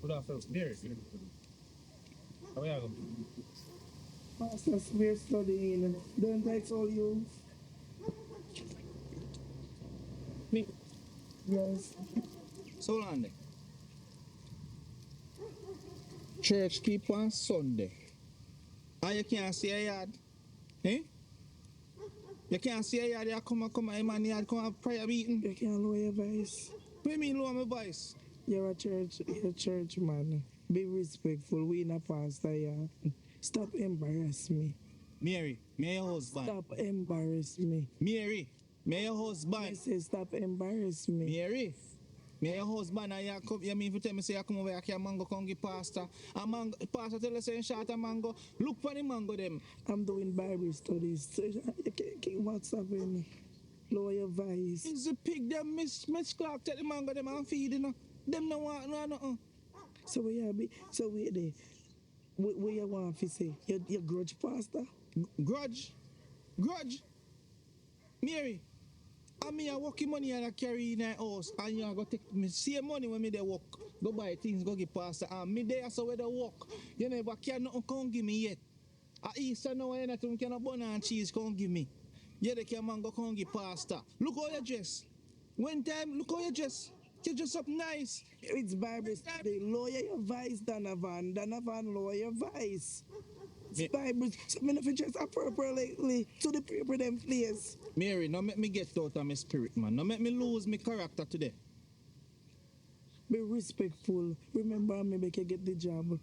Good afternoon. There. How are you? Masters, we're studying. Don't I tell you? Me. Yes. So long then. Church keep on Sunday. And you can't see a yard. Eh? You can't see a yard, you come and man yard come have prayer meeting. You can't lower your voice. What do you mean lower my voice? You're a church man. Be respectful. We in a pastor here. Stop embarrass me. Mary, me your husband. Stop embarrass me. Mary, me your I husband. say stop embarrass me. Mary, me your husband and you come, you mean if you tell me say you come over here, can mango come give pastor. A mango, pastor tell us say short a mango. Look for the mango them. I'm doing Bible studies. So you can't what's happening? Lower your voice. It's the pig them, Miss Clark, take the mango them and feed you know. Them no want nothing. So wait there. What you want to say? You grudge pastor? Grudge. Mary, I mean I work money and I carry in the house and you go take me same money when me they work. Go buy things, go give pastor and me there so where they work. You never can nothing come give me yet. At Easter now anything can bun and cheese come give me. Yeah, they can mango come give pastor. Look how you dress. One time, look how you dress. You dress up nice. It's Bible study. Lower your voice, Donovan. Donovan, lower your voice. It's Bible. So I'm not just appropriately to the people them place. Mary, now make me get out of my spirit, man. Now make me lose my character today. Be respectful. Remember me make you get the job.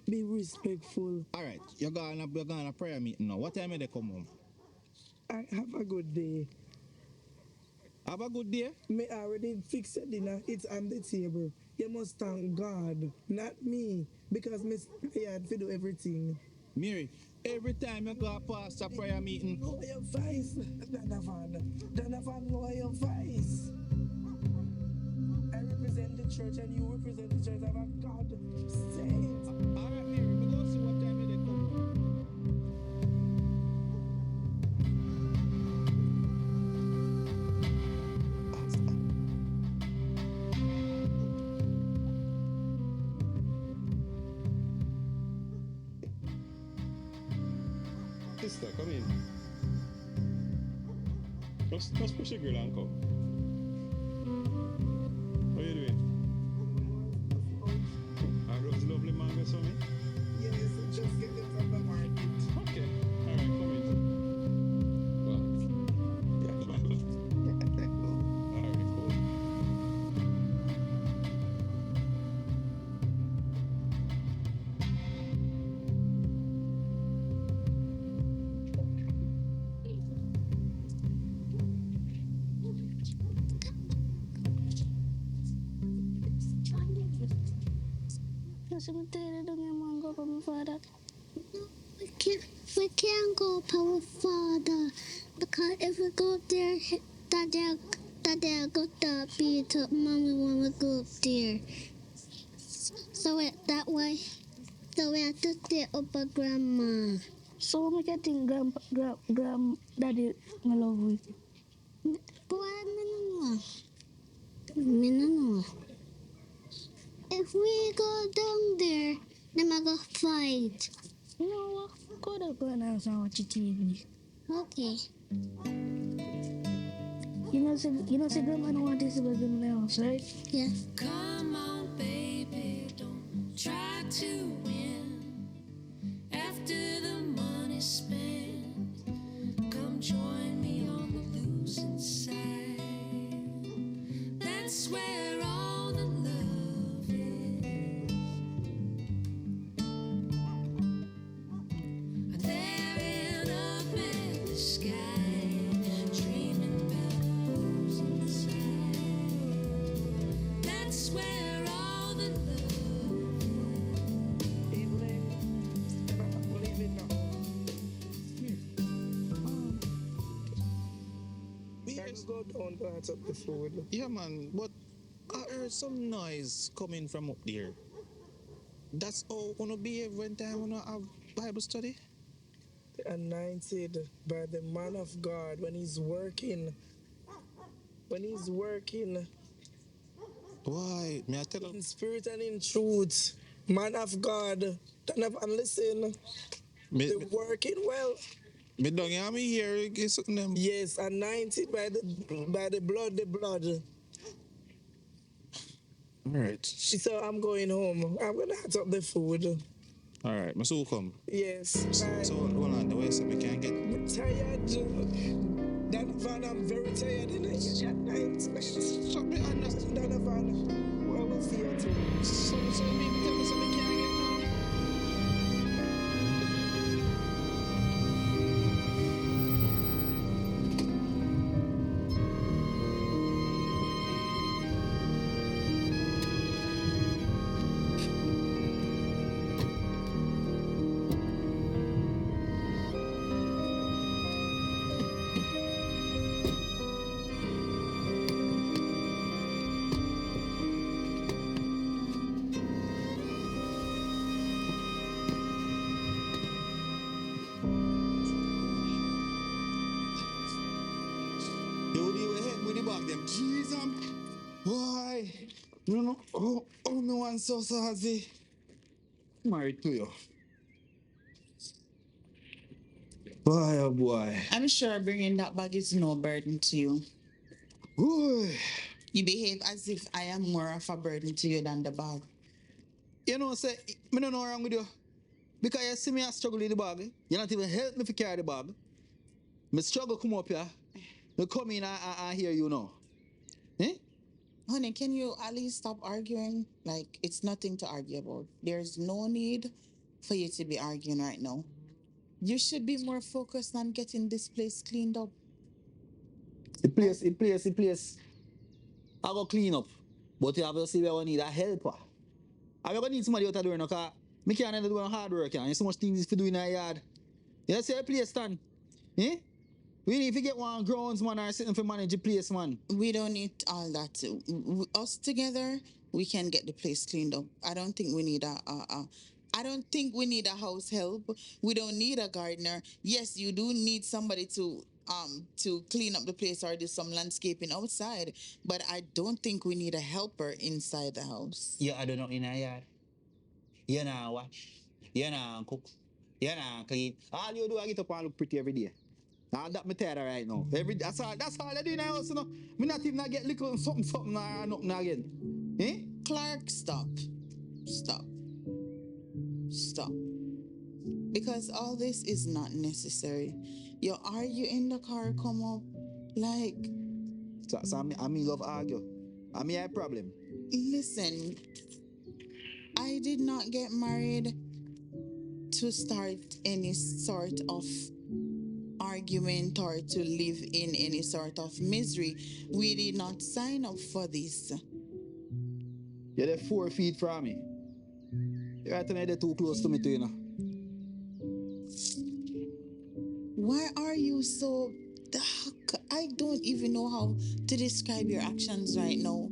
Be respectful. Alright, you're gonna prayer meeting now. What time are they come home? I have a good day. Have a good day. Me already fixed the dinner. It's on the table. You must thank God, not me, because me had to do everything. Mary, every time you go past a prayer meeting, Lower your voice, Donovan. Donovan, lower your voice. I represent the church and you represent the church of a God. Say it. alright, Mary, we go see what time they come home. Sister, come in. Just push your grill and come. How you doing? Are those lovely mangoes for me? Yes, just get it from the market. Okay. Alright, come in. Alright, cool. Cemetery dong yang mau go Power Father. We can't go Power Father because if we go up there, Daddy got the beat up. Mommy wanna go up there. So that way, so we have to stay up a grandma. So we getting Daddy my love with. Boy, me no know. If we go down there, then I go fight. You know what? Go to go and watch TV. Okay. You know, say grandma don't want this to be in the house, right? Yeah. Come on, baby, don't try to win. After the money's spent, come join me on the losing side. That's where all the love is. There up in the sky, dreaming about losing side. That's where all the love Evelyn, believe it now. I can go down to answer the food. Yeah, man, but I heard some noise coming from up there. That's all gonna be every time when I have Bible study? Anointed by the man of God when he's working. When he's working, Why? Me I tell In him. spirit and in truth, man of God, Donovan, listen, Me they're working well. don't hear me here. Get something them. Yes, anointed by the blood. All right. So I'm going home. I'm gonna hot up the food. All right. My soul come. Yes, bye. So hold on. The way so me can get. I'm tired. Donovan, I'm very tired in the night. So me understand. Donovan, well, we'll see you too. So me tell me so me can't get none. Yo, deal with him with the bag them. Jesus. Why? You know, oh, me want so happy. Married to you. Boy, oh boy. I'm sure bringing that bag is no burden to you. Boy. You behave as if I am more of a burden to you than the bag. You know, say, me don't know wrong with you. Because you see me I struggle with the bag. You not even help me to carry the bag. Me struggle come up here. Me come in and hear you now. Eh? Honey, can you at least stop arguing? Like, it's nothing to argue about. There's no need for you to be arguing right now. You should be more focused on getting this place cleaned up. The place. I go clean up. But you have to see where we need a helper. I going to need somebody out there doing no car. Me can't do hard work. There's so much things to do in the yard. You see a place stand? Eh? We need to get one groundsman or something to manage the place, man. We don't need all that. Us together, we can get the place cleaned up. I don't think we need I don't think we need a house help. We don't need a gardener. Yes, you do need somebody to clean up the place or do some landscaping outside, but I don't think we need a helper inside the house. You I don't know in the yard. You know wash. You know cook. You know clean. All you do is get up and look pretty every day. And that me tired of right now. That's all I do in the house, you know. Me not even get little something or nothing again. Eh? Clark, stop. Because all this is not necessary. Are you in the car? Come up. Like, So I mean love argue. I mean I have problem. listen, I did not get married to start any sort of argument or to live in any sort of misery. We did not sign up for this. You're there 4 feet from me. You're right now, they're too close to me too, you know. Why are you so... I don't even know how to describe your actions right now.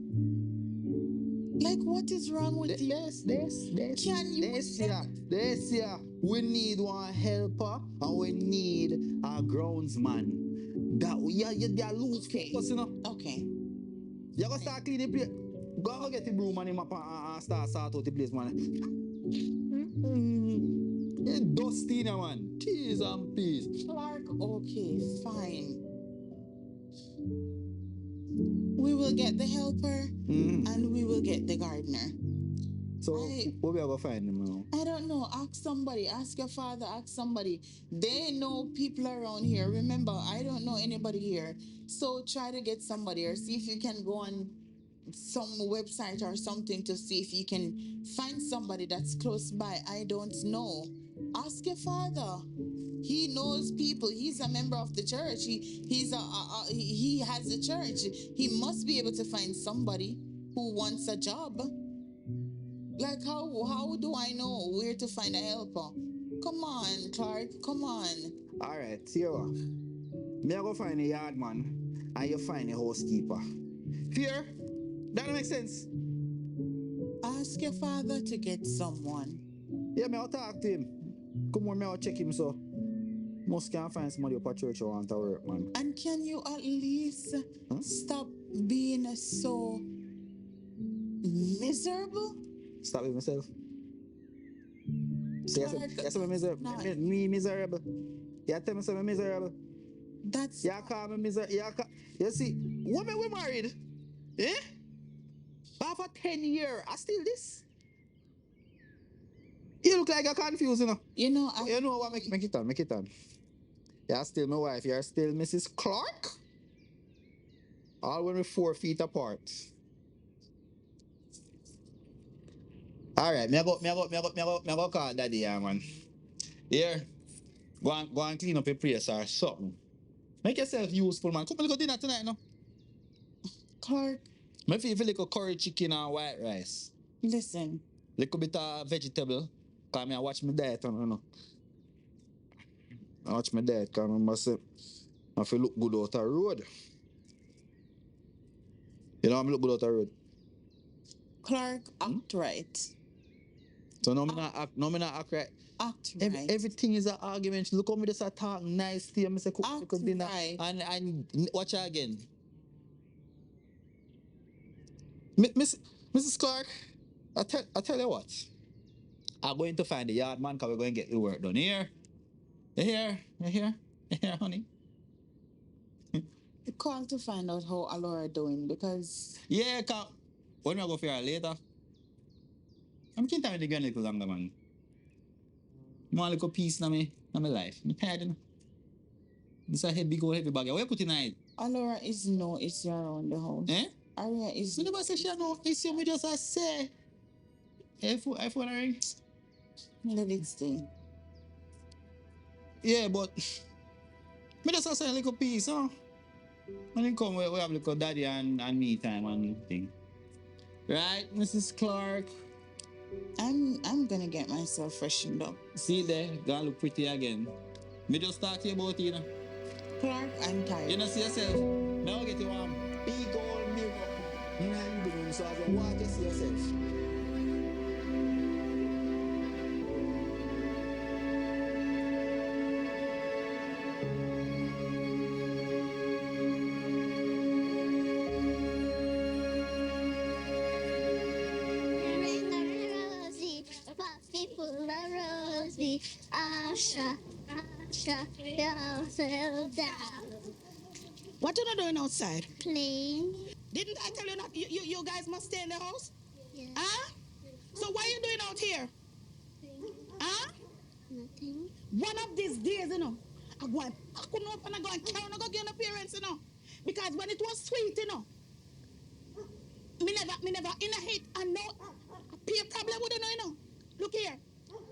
Like, what is wrong with you? Can you... This year, we need one helper and we need a groundsman. You lose focus, you know. Okay. You gotta start cleaning the place. Go get the broom and him up and start out the place, man. It's dusty now, man. Cheese and peace. Clark, okay, fine. We will get the helper and we will get the gardener. So, what we are going to find them now? I don't know. Ask somebody. Ask your father. Ask somebody. They know people around here. Remember, I don't know anybody here. So try to get somebody or see if you can go on some website or something to see if you can find somebody that's close by. I don't know. Ask your father. He knows people. He's a member of the church. He has a church. He must be able to find somebody who wants a job. Like how do I know where to find a helper? Come on, Clark. Come on. All right, see you. Me I go find a yard man and you find a housekeeper. Fear? That don't make sense. Ask your father to get someone. Yeah, me I'll talk to him. Come on, me I'll check him so. Must can find somebody up at church who want to work, man. And can you at least stop being so miserable? Stop with myself. Say, Clark, yes, I'm miserable. no. Me miserable. You tell me I'm miserable. That's You call me miserable. You see, women we married. Eh? After 10 years, I still this. You look like you're confused, you know. you know You know what? Make it on. You're still my wife. You're still Mrs. Clark. All when we're 4 feet apart. All right, me go call daddy, yeah, man. Here, go and clean up your place or something. Make yourself useful, man. Come on, go dinner tonight, no? Clark, Me feel like a curry chicken and white rice. listen. Little bit of vegetable. Cause me I watch my diet, you know. I watch my diet, cause I must say, I feel look good out the road. You know, I look good out the road. Clark, act right. So no, me not act right. Act right. Everything is an argument. Look how me just talk nice to you. Me say cook Act dinner right. and watch her again. Mrs. Clark, I tell you what. I'm going to find the yard man because we're going to get the work done. Here. You here, honey? Call to find out how Alora doing because Yeah, cause when we go for her later. I'm keeping time with the girl a little longer, man. I want a little peace in my life. I'm tired, you know. This is a heavy bag. Where you put in it? Alora is around the house. Eh? Aria is So never say she no it's you, me just a say. iPhone ring? let it stay. Yeah, but me just a say a little peace, huh? And then come we have a little daddy and me time and thing. Right, Mrs. Clark? I'm gonna get myself freshened up. See there, gonna look pretty again. Me just talk to you about it, you know. Clark, I'm tired. You know, see yourself. Now get you big old mirror in the living room so as you watch, you see yourself. Rosie, puppy full of Rosie. Asha, yourself down. What you not doing outside? Playing. Didn't I tell you not? You guys must stay in the house? Yeah. Huh? So what are you doing out here? Huh? Nothing. One of these days, you know, I go and pack on up and I go and carry on and go get an appearance, you know. Because when it was sweet, you know, me never in a hit and no peer problem with you know. Look here.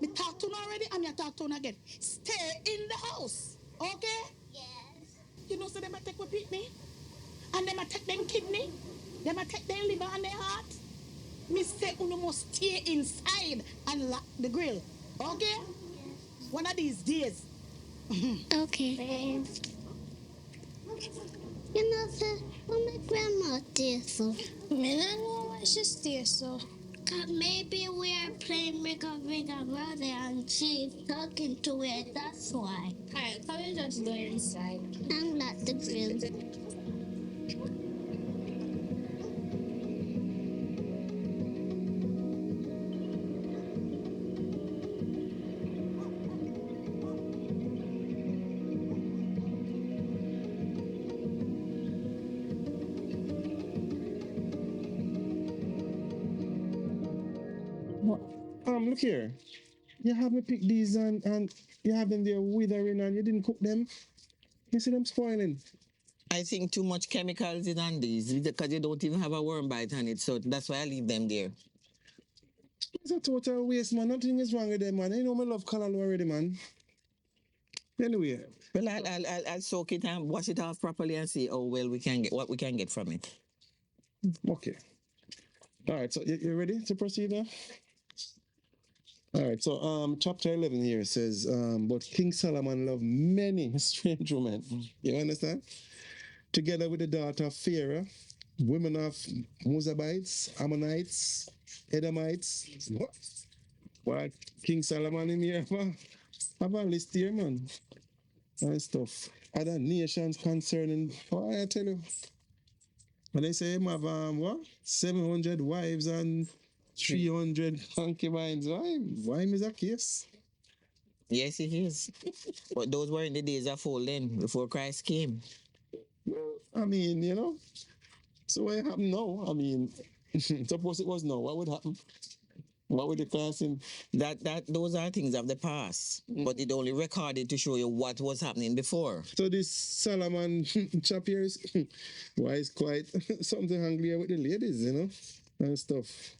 Me talk to you already and me talk to you again. Stay in the house. Okay? Yes. You know, so they might take with me. And they might take them kidney. They might take their liver and their heart. Me say you must stay inside and lock the grill. Okay? One of these days. Okay. You know, sir, what my grandma did so. Me don't know why she stay so. Maybe we are playing Big Brother and she's talking to it, that's why. Alright, come and just go inside. I'm not the grill. Look here. You have me pick these and you have them there withering and you didn't cook them. You see them spoiling. I think too much chemicals is on these because you don't even have a worm bite on it, so that's why I leave them there. It's a total waste, man. Nothing is wrong with them, man. You know me love color already, man. Anyway. Well, I'll soak it and wash it off properly and see how well we can get what we can get from it. Okay. All right, so you ready to proceed now? All right, so chapter 11 here says, but King Solomon loved many strange women. You understand? Together with the daughter of Pharaoh, women of Moabites, Ammonites, Edomites. What? King Solomon in here have a list here, man. And stuff. Other nations concerning, I tell you. And they say him have, 700 wives and 300 concubines. Why is that case? Yes, it is. But those were in the days of old then, before Christ came. Well, I mean, so what happened now? I mean, suppose it was now, what would happen? What would the class in? Those are things of the past, but it only recorded to show you what was happening before. So this Solomon chap here is why is quite something hungry with the ladies, and stuff.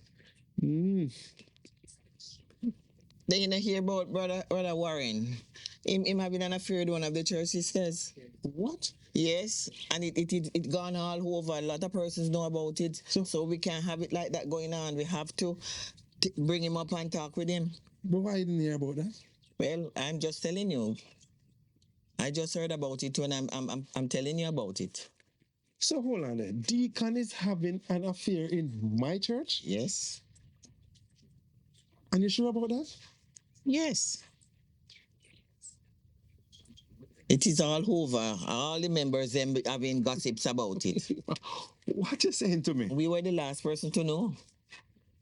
Then you know hear about brother Warren. Him having an affair with one of the church sisters. What? Yes, and it gone all over. A lot of persons know about it. So we can't have it like that going on. We have to bring him up and talk with him. But why didn't you hear about that? Well, I'm just telling you. I just heard about it when I'm telling you about it. So hold on there. Deacon is having an affair in my church? Yes. And you sure about that? Yes. It is all over. All the members them having gossips about it. What you saying to me? We were the last person to know.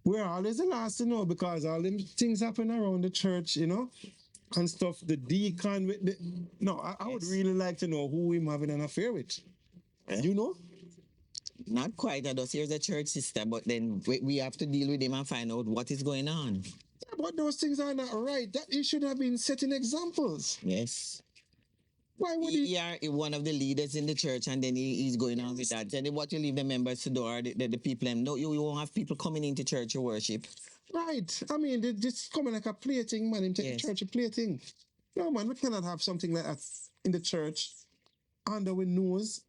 We're always the last to know because all them things happen around the church, and stuff. The deacon with the... No, I would really like to know who him having an affair with. You know? Not quite. I just here's a church sister, but then we have to deal with him and find out what is going on. Yeah, but those things are not right. That he should have been setting examples. Yes. Why would he? He are one of the leaders in the church, and then he's going on with that. And then what you leave the members to do, or the people, no, you won't have people coming into church to worship. Right. I mean, they just coming like a plaything, man. Him take the church a plaything. No, man, we cannot have something like that in the church under our nose.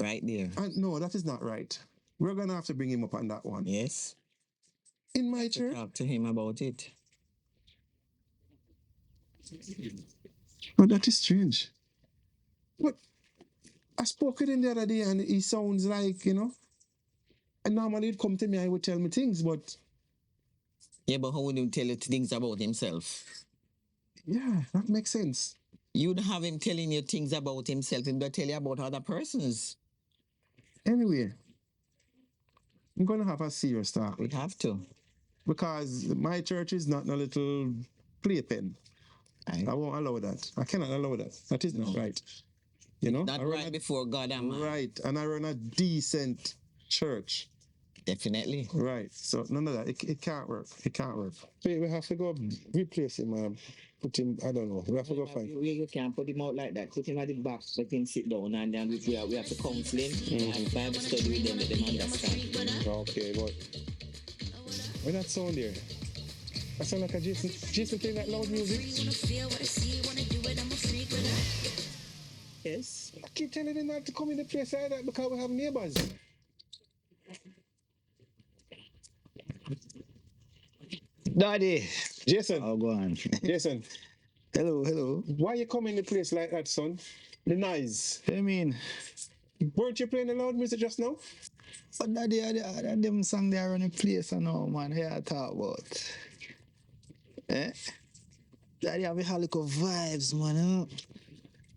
Right there. And no, that is not right. We're going to have to bring him up on that one. Yes. In my church. Talk to him about it. But that is strange. But I spoke with him the other day and he sounds like, and normally he'd come to me and he would tell me things, but... Yeah, but how would he tell you things about himself? Yeah, that makes sense. You'd have him telling you things about himself and tell you about other persons. Anyway, I'm going to have a serious talk. We have to. Because my church is not a little playpen. I won't allow that. I cannot allow that. That is not right. Not right before God and man. Right. And I run a decent church. Definitely. Right. So none of that. It can't work. It can't work. We have to go replace him. Put him, I don't know. We have to go find. You can't put him out like that. Put him at the back, let him sit down, and then we have to counsel him and Bible study with them, let them understand. Okay, but when that sound there, that sound like a Jason playing that loud music. Yes. I keep telling him not to come in the place like that because we have neighbors. Daddy. Jason. Oh, go on. Jason. Hello. Why you come in the place like that, son? The noise. I mean, weren't you playing the loud music just now? But Daddy, them song there on the place and all, man. Here I talk about. Daddy have a little vibes, man.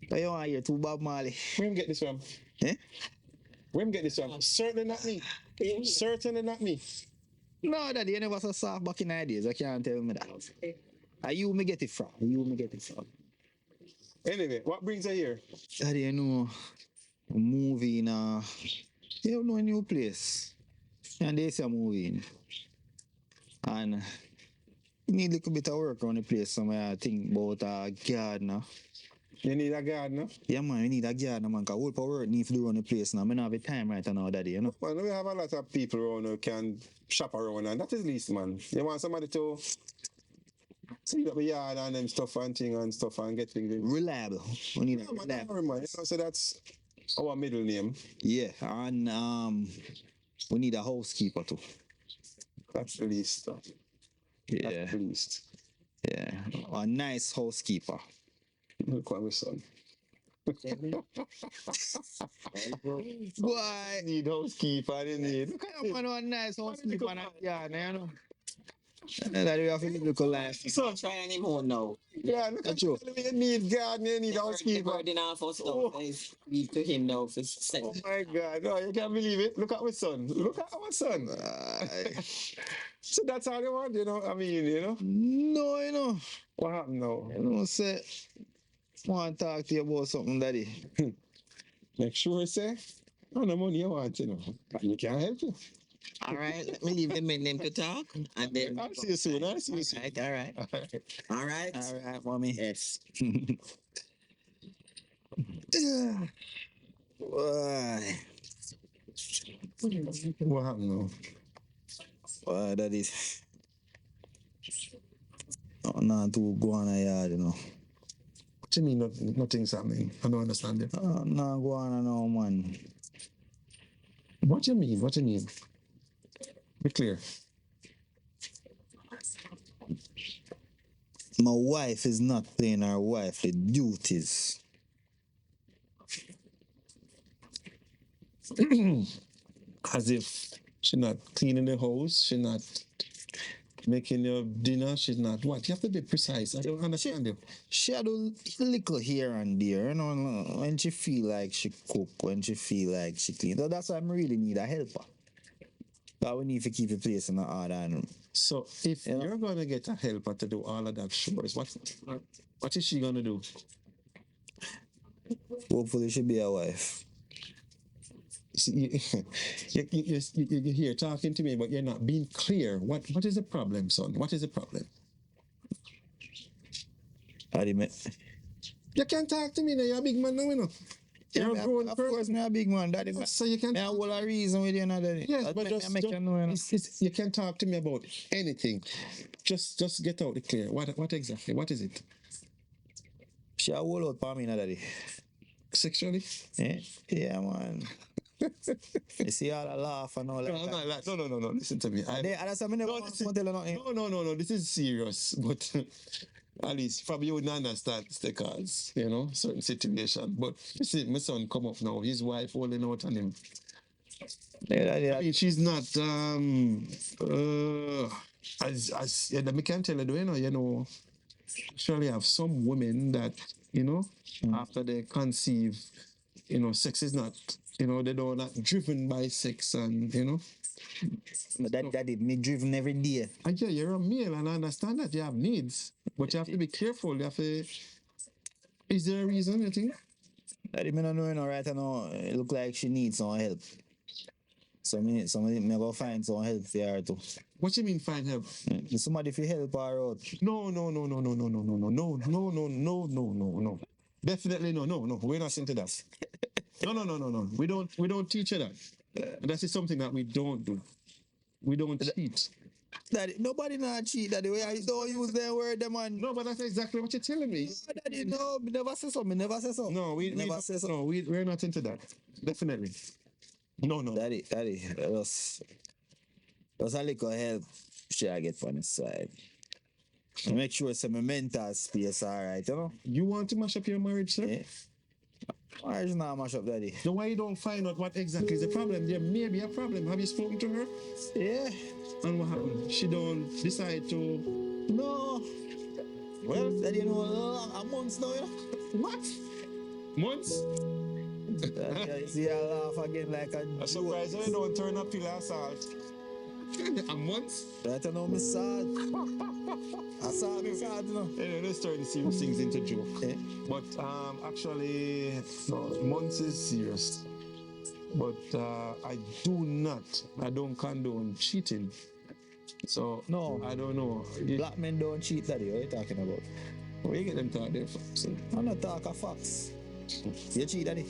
But you want to hear too Bob Marley. Where him get this from? Where him get this from? Certainly not me. Certainly not me. No, Daddy, you never so soft back in the days. I can't tell me that. Are you me get it from? Anyway, what brings you here? Daddy, a movie in a new place. And there's a movie in. And you need a little bit of work on the place. So I think about a gardener. You need a gardener? Yeah, man, we need a gardener, man. Because all power work need to do on the place now. I don't have the time right now, Daddy, Well, we have a lot of people around who can shop around, and that is least, man. You want somebody to see up the yard and them stuff and thing and stuff and get things in. Reliable. We need a reliable. Man. So that's our middle name. Yeah, and we need a housekeeper too. That's the least. Yeah. That's the least. Yeah, a nice housekeeper. Look what my son. Why? Need housekeeper, I need. Look at man, a nice housekeeper, yeah, that we have to look life. So try anymore now. Yeah, look at you. You need gardener, you need housekeeper. Burden off us now. Leave to him now for Oh my God, no, you can't believe it. Look at my son. Look at our son. So that's all you want, you know? I mean, you know? No, you know. What happened now? You know, say, want to talk to you about something, daddy. Make sure, say, how the money you want, you know? And you can't help you. All right, let me leave them in them to talk, and then I'll see you soon. I'll see you soon. all right, all right. All right, mommy. Yes. Why? What happened now? Why, daddy? Not to go on a yard, you know. What do you mean nothing's happening? I don't understand it. Not go on no, man. What do you mean? What do you mean? Be clear. My wife is not playing her wifely duties. As if she's not cleaning the house, she's not making your dinner, she's not what? You have to be precise. I don't understand you. She do little here and there, you know, when she feel like she cook, when she feel like she clean. So that's why I really need a helper. But we need to keep the place in order. And, So if you're gonna get a helper to do all of that chores, what is she gonna do? hopefully she be a wife. See, you're here talking to me, but you're not being clear. What is the problem, son? What is the problem? You can't talk to me now. You're a big man now, you know. You're a grown of person. course, me a big man, daddy. So you can. I have a reason with you, now, daddy. Yes, That but make- just, make you know, you know. you can talk to me about anything. Just get out the clear. What exactly? What is it? She a hold out for me, now, daddy. Sexually? Yeah, man. You see all the laugh and all that. No. Listen to me. That's why I never want to tell you nothing. No. This is serious, but at least probably you wouldn't understand because you know certain situation. But you see, my son come up now. His wife holding out on him. I mean, she's not as me can tell you, you know, actually have some women that you know after they conceive, you know, sex is not, you know, they don't not driven by sex and you know. But daddy, me driven every day. And yeah, you're a male and I understand that you have needs, but you have to be careful. You have to. Is there a reason you think? Daddy, me not know, you know, right now, it look like she needs some help. So me go find some help for her too. What you mean find help? Somebody to help her out. No. Definitely no. We're not into that. No. We don't teach her that. And that is something that we don't do. We don't cheat. Daddy, nobody not cheat, daddy. I don't use that word, man. No, but that's exactly what you're telling me. Daddy, no, me never say so. No, we're not into that. Definitely. No. Daddy, just a little help should I get from the side. Make sure it's my mental space, alright, you know? You want to mash up your marriage, sir? Yeah. Marriage not mash up, daddy. Then why you don't find out what exactly is the problem? There may be a problem. Have you spoken to her? Yeah. And what happened? She don't decide to. No. Well, daddy, you know, a month now, you know? What? Months? Daddy, I see I laugh again like a I'm surprised you don't turn up pillar of salt. A month? Right, you know, me sad. I saw me sad, you know. Anyway, let's turn serious things into joke. Yeah. But actually, no, months is serious. But I don't condone cheating. So, No. I don't know. Black men don't cheat, daddy. What are you talking about? Where you get them thought there from? So, I'm not talking facts. You cheat, daddy.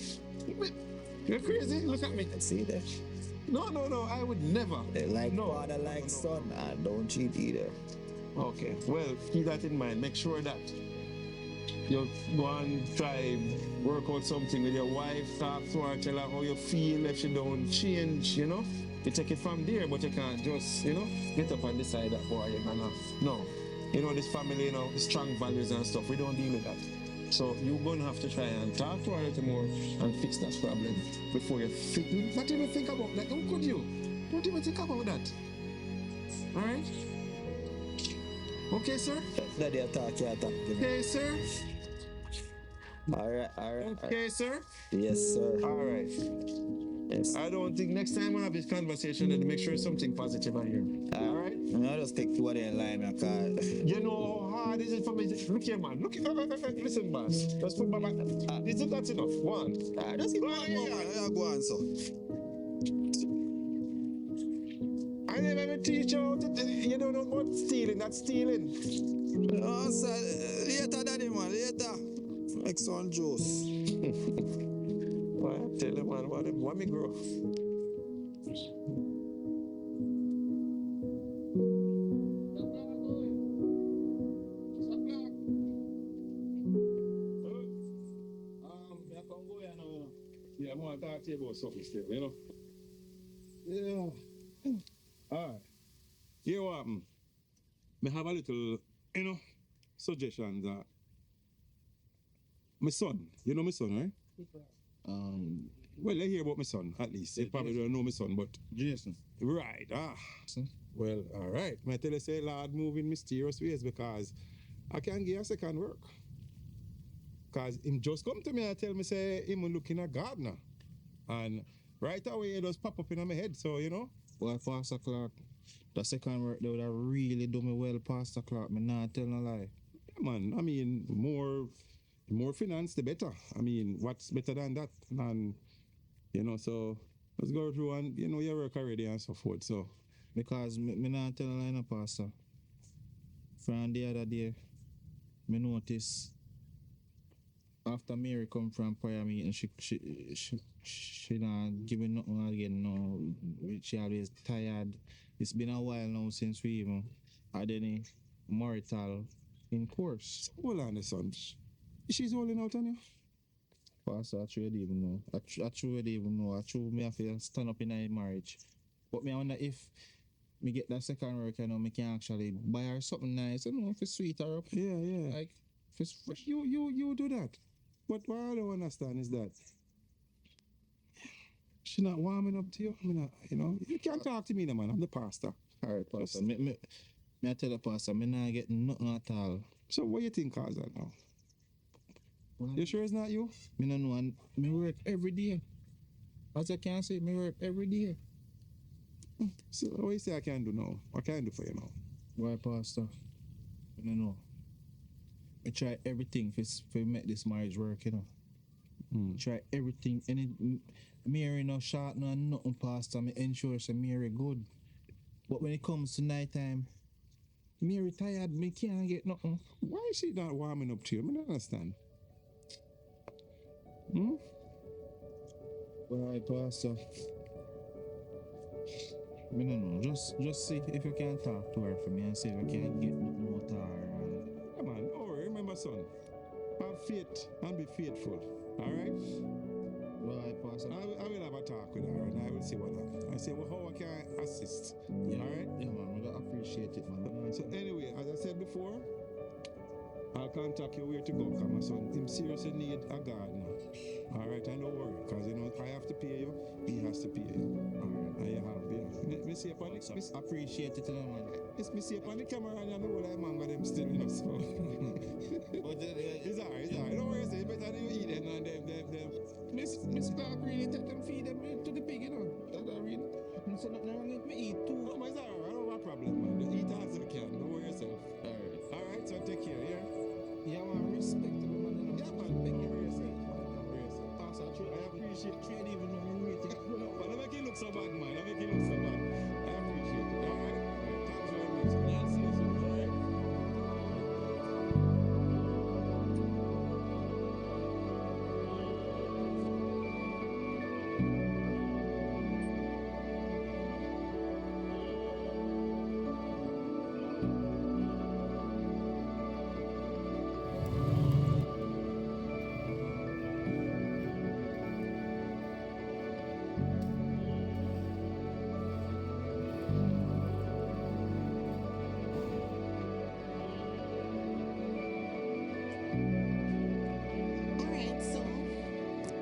you're crazy? Look at me. See that? No, I would never. Like No. father, like son, I don't cheat either. Okay, well, keep that in mind. Make sure that you go and try work out something with your wife, talk to her, tell her how you feel if she don't change, you know. You take it from there, but you can't just, you know, get up and decide that boy you're gonna. No. You know, this family, you know, strong values and stuff. We don't deal with that. So you're gonna have to try and talk to her a little more and fix that problem before you not even think about that. How could you? Don't even think about that. Alright? Okay, sir? Daddy, attack. Okay, sir? Alright. Okay, sir? Yes, sir. Alright. Yes. I don't think next time I have this conversation, then make sure something positive I hear. Alright? I just take two of them lime, I call. You know how hard is it for me? Look here, man. Look, listen, boss. Just put my back. That's enough. One. Just give Go me on, one more, yeah. man. Yeah, go on, so. I never teach you how to. You don't know what stealing. That's stealing. Oh, sir, later, daddy, man, later. Make some juice. Well, I tell you, man, what me grow. Yeah, I'm going to talk to you about something still, you know? Yeah. All right. Here what happened? Me have a little, suggestions. My son, you know my son, right? Well, I hear about my son, at least. You probably don't know my son, but... Jason. Right, Well, all right. I tell you, say, Lord, move in mysterious ways because I can't give a second work. Because him just come to me and tell me, say, him looking at gardener. And right away, it just pop up in my head, so, you know. Well, Pastor Clark, the second work, they would have really do me well, Pastor Clark. Me not tell no lie. Yeah, man. I mean, more finance, the better. I mean, what's better than that? And, so let's go through and, your work already and so forth, so. Because me not tell no lie, no, Pastor. From the other day, me notice after Mary come from prayer meeting, she not giving nothing again. No, she always tired. It's been a while now since we even had any marital intercourse. Hold on, son. She's holding out on you? Pastor, I truly even know. I truly even know. I truly me have to stand up in a marriage. But me I wonder if me get that second work, me can actually buy her something nice, if it's sweet her up. Yeah. Like, if it's But you do that. But what I don't understand is that she not warming up to you. I mean, you can't talk to me, no, man. I'm the pastor. All right, Pastor. Me I tell the pastor, me not get nothing at all. So what you think cause that now? Well, You sure it's not you? me no know, and me work every day. As I can say, me work every day. So what you say I can do now? What can I do for you now? Why, Pastor? I don't know. I try everything to make this marriage work, Try everything. Mary no short, no nothing, Pastor. Me ensure say Mary good. But when it comes to night time, Mary tired, me can't get nothing. Why is she not warming up to you? I don't understand. Why, Pastor? I don't know. Just see if you can talk to her for me and see if you can get nothing out of her. Come on, don't worry. Remember, son. Have faith and be faithful. All right? Right, Pastor. I will have a talk with her and I will see what happens. I say, well, how I can assist. Yeah. All right? Yeah, man. I appreciate it, man. So anyway, as I said before, I'll contact you where to go because my son, him seriously need a gardener. All right, and don't worry, because I have to pay you, he has to pay you. All right, and you have, Me see upon it. Appreciate it, man. Me see upon the camera and I'm the whole man with them still, so. But It's all right. Don't worry, say better than you eat them and them. Miss Clark really take them feed them to the pig, That I really. So nothing wrong with me eat too. No, but it's all right. I don't have a problem, man. Eat as you can. Don't worry yourself. All right, so take care, yeah? Yeah, man. Respect to the man. Yeah, man. Don't worry yourself. Pastor, I appreciate trade even though we rate it. But I make it look so bad, man. I make it look so bad. I appreciate it. All right? Thanks very much. I'll see you soon. All right? Alright, so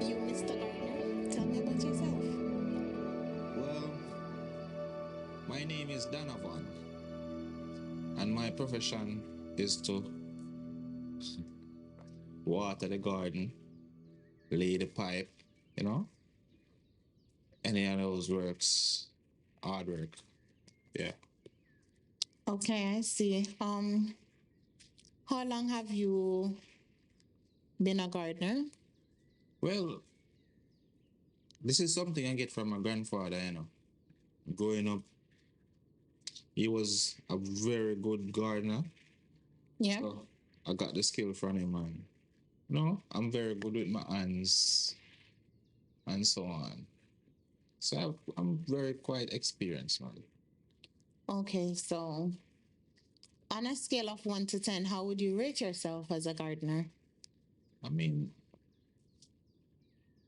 you, Mr. Gardner, tell me about yourself. Well, my name is Donovan, and my profession is to water the garden, lay the pipe, any of those works, hard work, yeah. Okay, I see. How long have you been a gardener? Well, this is something I get from my grandfather, Growing up, he was a very good gardener. Yeah. So I got the skill from him, and I'm very good with my hands and so on. So I'm very quite experienced, man. Okay, so on a scale of 1 to 10, how would you rate yourself as a gardener? I mean,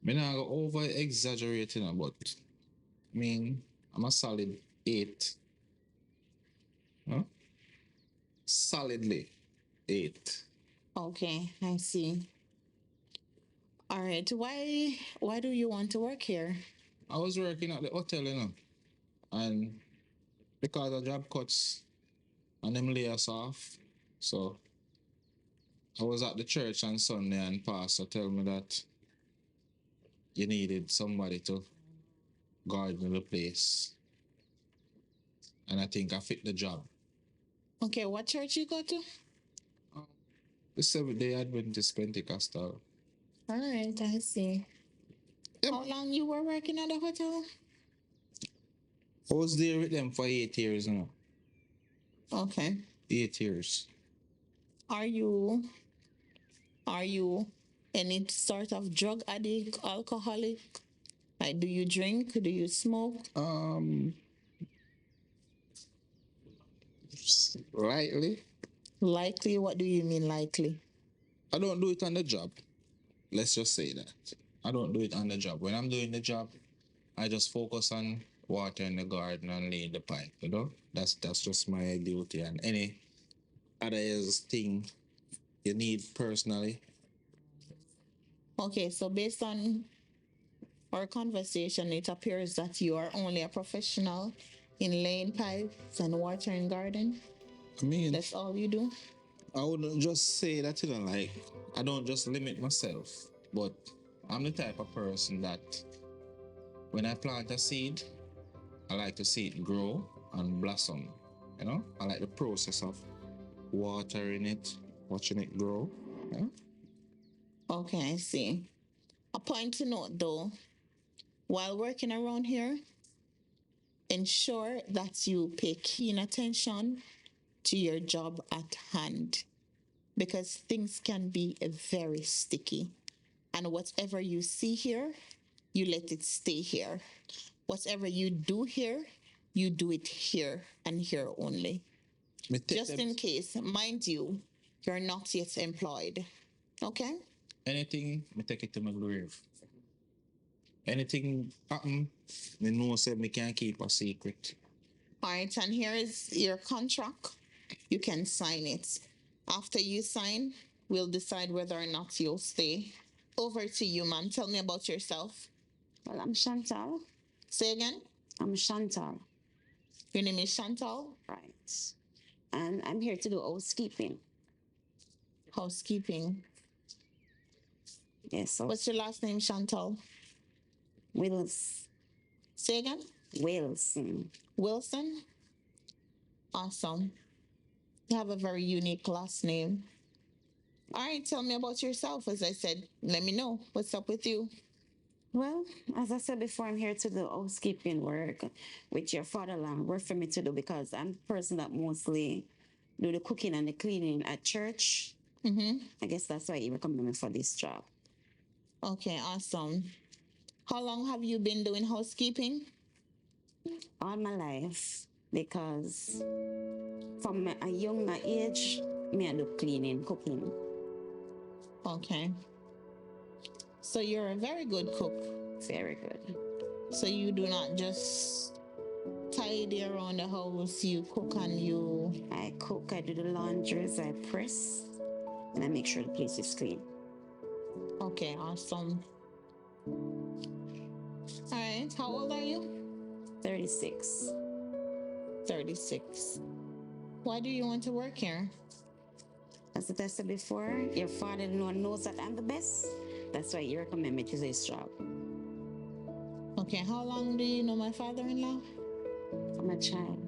me not go over exaggerating, but I'm a solid 8. Huh? Solidly 8. Okay, I see. All right, why do you want to work here? I was working at the hotel, and because the job cuts and them lay us off, so I was at the church on Sunday and pastor tell me that you needed somebody to garden the place. And I think I fit the job. Okay, what church you go to? The Seventh-day Adventist Pentecostal. All right, I see. Yeah, How long you were working at the hotel? I was there with them for 8 years now. Okay. 8 years. Are you any sort of drug addict, alcoholic? Like, do you drink? Do you smoke? Lightly. Likely? What do you mean likely? I don't do it on the job. Let's just say that. I don't do it on the job. When I'm doing the job, I just focus on watering the garden and laying the pipe, That's just my duty. And any other thing you need personally. Okay, so based on our conversation, it appears that you are only a professional in laying pipes and watering garden. That's all you do? I wouldn't just say that, like, I don't just limit myself, but I'm the type of person that when I plant a seed, I like to see it grow and blossom, I like the process of watering it, watching it grow, Okay, I see. A point to note though, while working around here, ensure that you pay keen attention to your job at hand because things can be very sticky. And whatever you see here, you let it stay here. Whatever you do here, you do it here and here only. Just in case, mind you, you're not yet employed. Okay? Anything, me take it to my grave. Anything happen, me know say me can't keep a secret. All right, and here is your contract. You can sign it. After you sign, we'll decide whether or not you'll stay. Over to you, ma'am. Tell me about yourself. Well, I'm Chantal. Say again? I'm Chantal. Your name is Chantal? Right. And I'm here to do housekeeping. Housekeeping. Yes. So What's your last name, Chantal? Wills. Say again? Wilson. Wilson? Awesome. You have a very unique last name. All right, tell me about yourself. As I said, let me know. What's up with you? Well, as I said before, I'm here to do housekeeping work with your fatherland. Work for me to do because I'm the person that mostly do the cooking and the cleaning at church. I guess that's why he recommended me for this job. Okay, awesome. How long have you been doing housekeeping? All my life, because from a younger age, me I do cleaning, cooking. Okay. So you're a very good cook. Very good. So you do not just tidy around the house, you cook and you... I cook, I do the laundries, I press, and I make sure the place is clean. Okay, awesome. All right, how old are you? 36. 36. Why do you want to work here? As I said before, your father-in-law knows that I'm the best. That's why he recommended me to this job. Okay, how long do you know my father-in-law? From a child.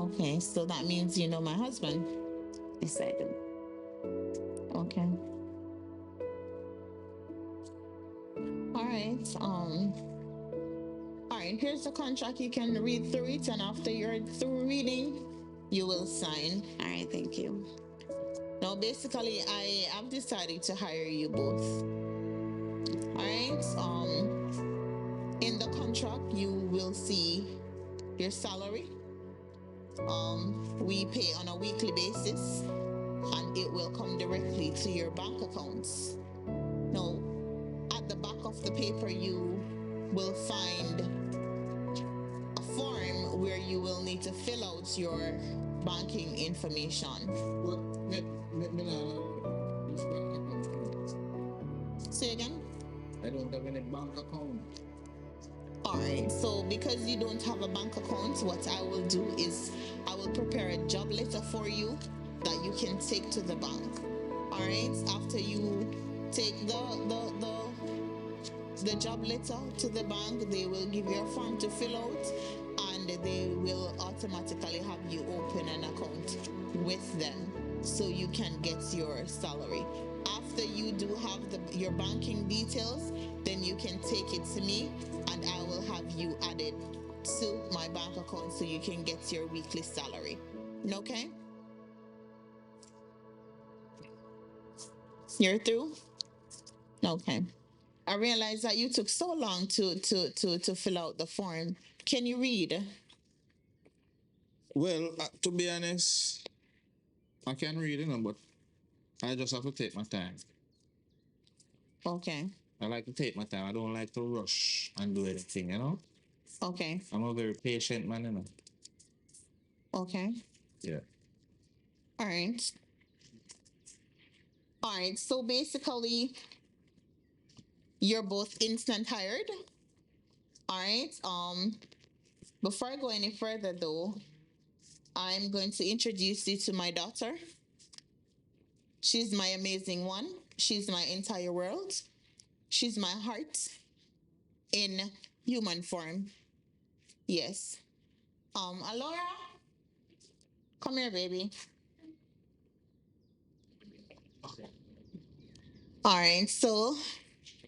Okay, so that means you know my husband. Yes, I do. Okay. All right. All right. Here's the contract. You can read through it, and after you're through reading, you will sign. All right, thank you. Now, basically, I have decided to hire you both. All right. In the contract, you will see your salary. We pay on a weekly basis, and it will come directly to your bank accounts. Now, at the back of the paper, you will find a form where you will need to fill out your banking information. What? This bank account. Say again? I don't have any bank account. Alright, so because you don't have a bank account, what I will do is I will prepare a job letter for you that you can take to the bank. Alright, after you take the job letter to the bank, they will give you a form to fill out, and they will automatically have you open an account with them so you can get your salary. After you do have your banking details, then you can take it to me, and I will have you added to my bank account so you can get your weekly salary. Okay? You're through? Okay. I realize that you took so long to fill out the form. Can you read? Well, to be honest, I can read it, but I just have to take my time. Okay. I like to take my time. I don't like to rush and do anything, you know? Okay. I'm a very patient man, you know? Okay. Yeah. All right. All right. So basically, you're both instant hired. All right. Before I go any further, though, I'm going to introduce you to my daughter. She's my amazing one. She's my entire world. She's my heart in human form. Yes. Alora, come here, baby. All right. So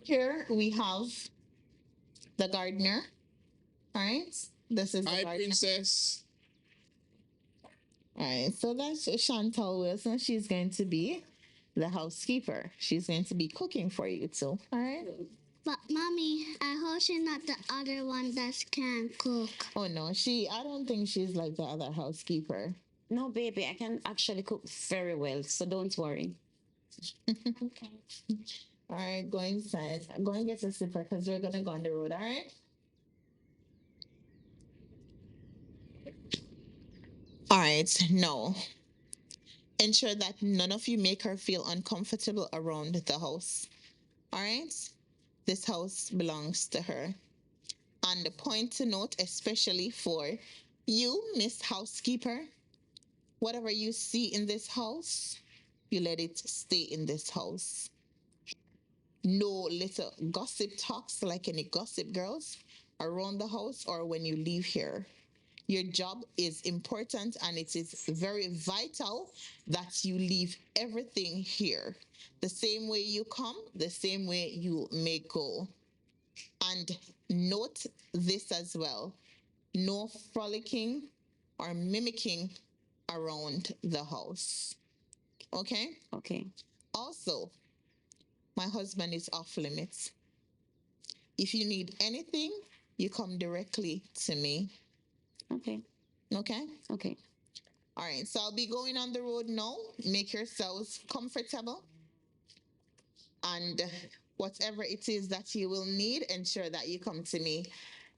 here we have the gardener. All right. This is the Hi, gardener. princess. All right. So that's Chantal Wilson. She's going to be the housekeeper. She's going to be cooking for you too. All right. But mommy, I hope she's not the other one that can cook. Oh no, I don't think she's like the other housekeeper. No, baby, I can actually cook very well, so don't worry. Okay. All right, go inside. Go and get a slipper because we're gonna go on the road. All right. All right. No. Ensure that none of you make her feel uncomfortable around the house. All right. This house belongs to her. And the point to note, especially for you, Miss Housekeeper, whatever you see in this house, you let it stay in this house. No little gossip talks like any gossip girls around the house or when you leave here. Your job is important, and it is very vital that you leave everything here. The same way you come, the same way you may go. And note this as well. No frolicking or mimicking around the house. Okay? Okay. Also, my husband is off limits. If you need anything, you come directly to me. Okay. Okay? Okay. All right, so I'll be going on the road now. Make yourselves comfortable. And whatever it is that you will need, ensure that you come to me.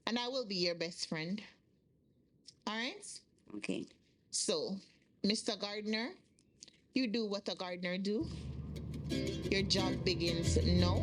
And I will be your best friend. All right? Okay. So, Mr. Gardner, you do what a gardener do. Your job begins now.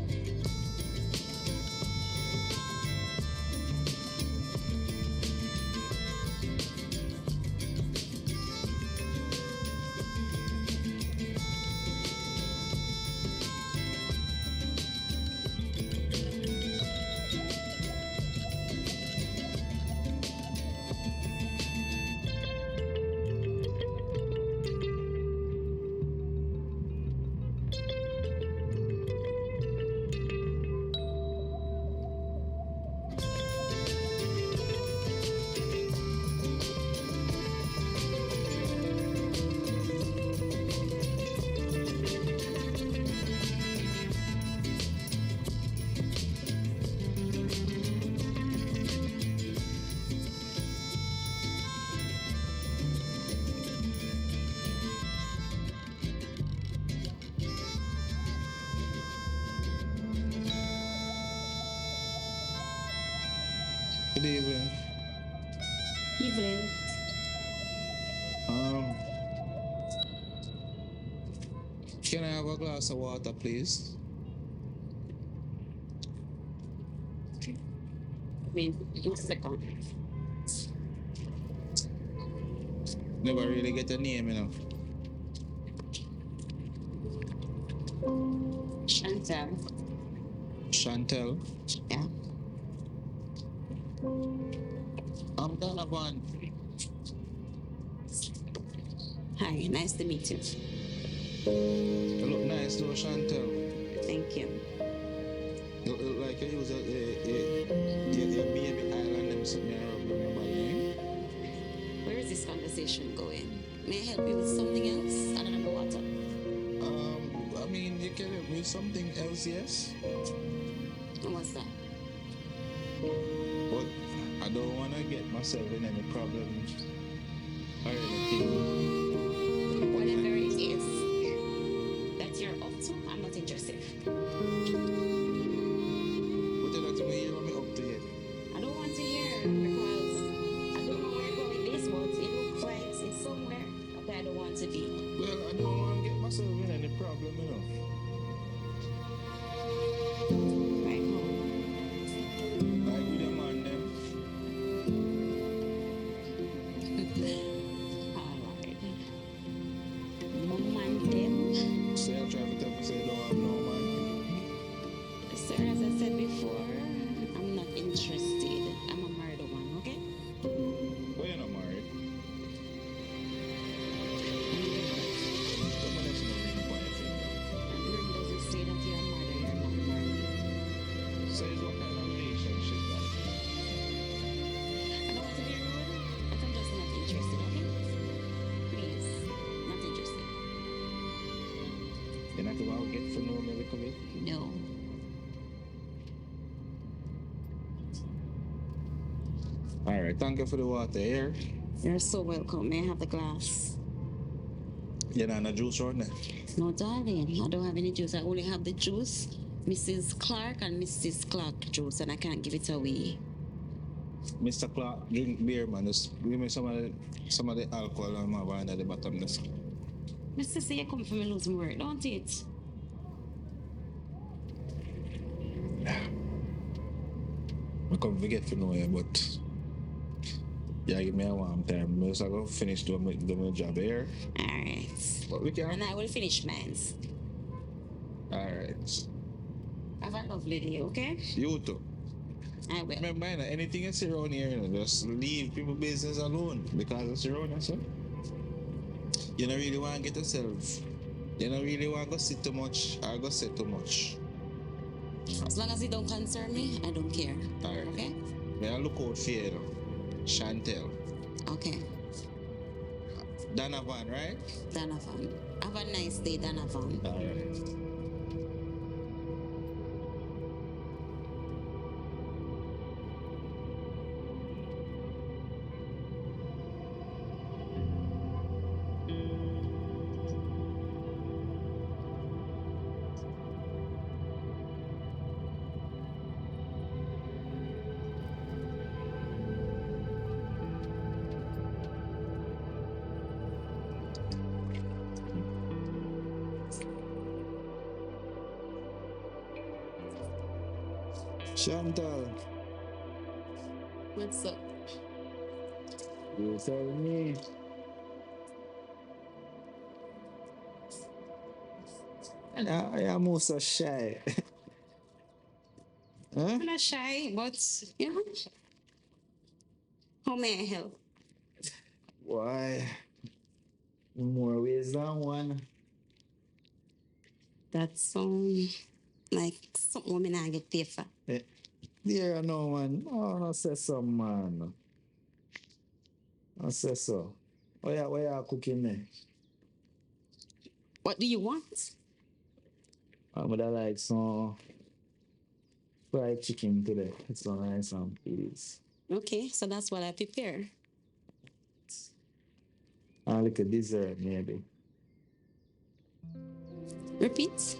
Good evening. Evelyn. Can I have a glass of water, please? Wait, in a second. Never really get a name, you know. Chantal. Chantel. Yeah. I'm Donovan. Hi, nice to meet you. You look nice though, Chantel. Thank you. You look like you use your baby island them something around your body. Where is this conversation going? May I help you with something else other than the water? I mean, you can help me with something else, yes? And what's that? But I don't want to get myself in any problem or anything. Whatever it is that you're up to, I'm not interested. What you not hear what me up to yet? I don't want to hear because I don't know where you're going with this, but it looks like it's somewhere that I don't want to be. Well, I don't want to get myself in any problem, you know. Right home. Like with your man, them. Alright. Mom and them. So you try to tell me say you don't have no man. Sir, as I said before, I'm not interested. I'm a married woman, okay? Well, you're not married. Someone else know really why I think that. And ring doesn't say that you're married or you're not married. So it's what kind of relationship that? I don't want to be rude, but I'm just not interested, okay? Please, not interested. You're not going to get to know me a little bit? No. All right, thank you for the water here. You're so welcome. May I have the glass? You're not a juice right now? No, darling. I don't have any juice. I only have the juice, Mrs. Clark and Mrs. Clark juice, and I can't give it away. Mr. Clark, drink beer, man. Just give me some of the alcohol I'm having at the bottom. This. Mr. Say you come for me lose my work, don't it? I come forget to know you, but yeah, give me a warm time. I'm just going to finish doing my job here. Alright. But we can. And I will finish mine. All right. Have a lovely day, okay? You too. I will. Remember, you know, anything you see around here, you know, just leave people business alone because it's around us. You don't really want to get yourself. You don't really want to go sit too much or go say too much. As long as it don't concern me, I don't care. All right. Okay? May I look out for you, though. Chantel. Okay. Donovan, right? Donovan. Have a nice day, Donovan. All right. Chantal, What's up? you tell me. And I am so shy. Huh? I'm not shy, but you know. How may I help? Why? More ways than one. That like something women I get paid for. Yeah, no, man. Oh, no say so, man. I say so. What you cooking there? What do you want? I would like some fried chicken today. It's so nice and please. Okay, so that's what I prepare. And like a dessert, maybe. Repeat.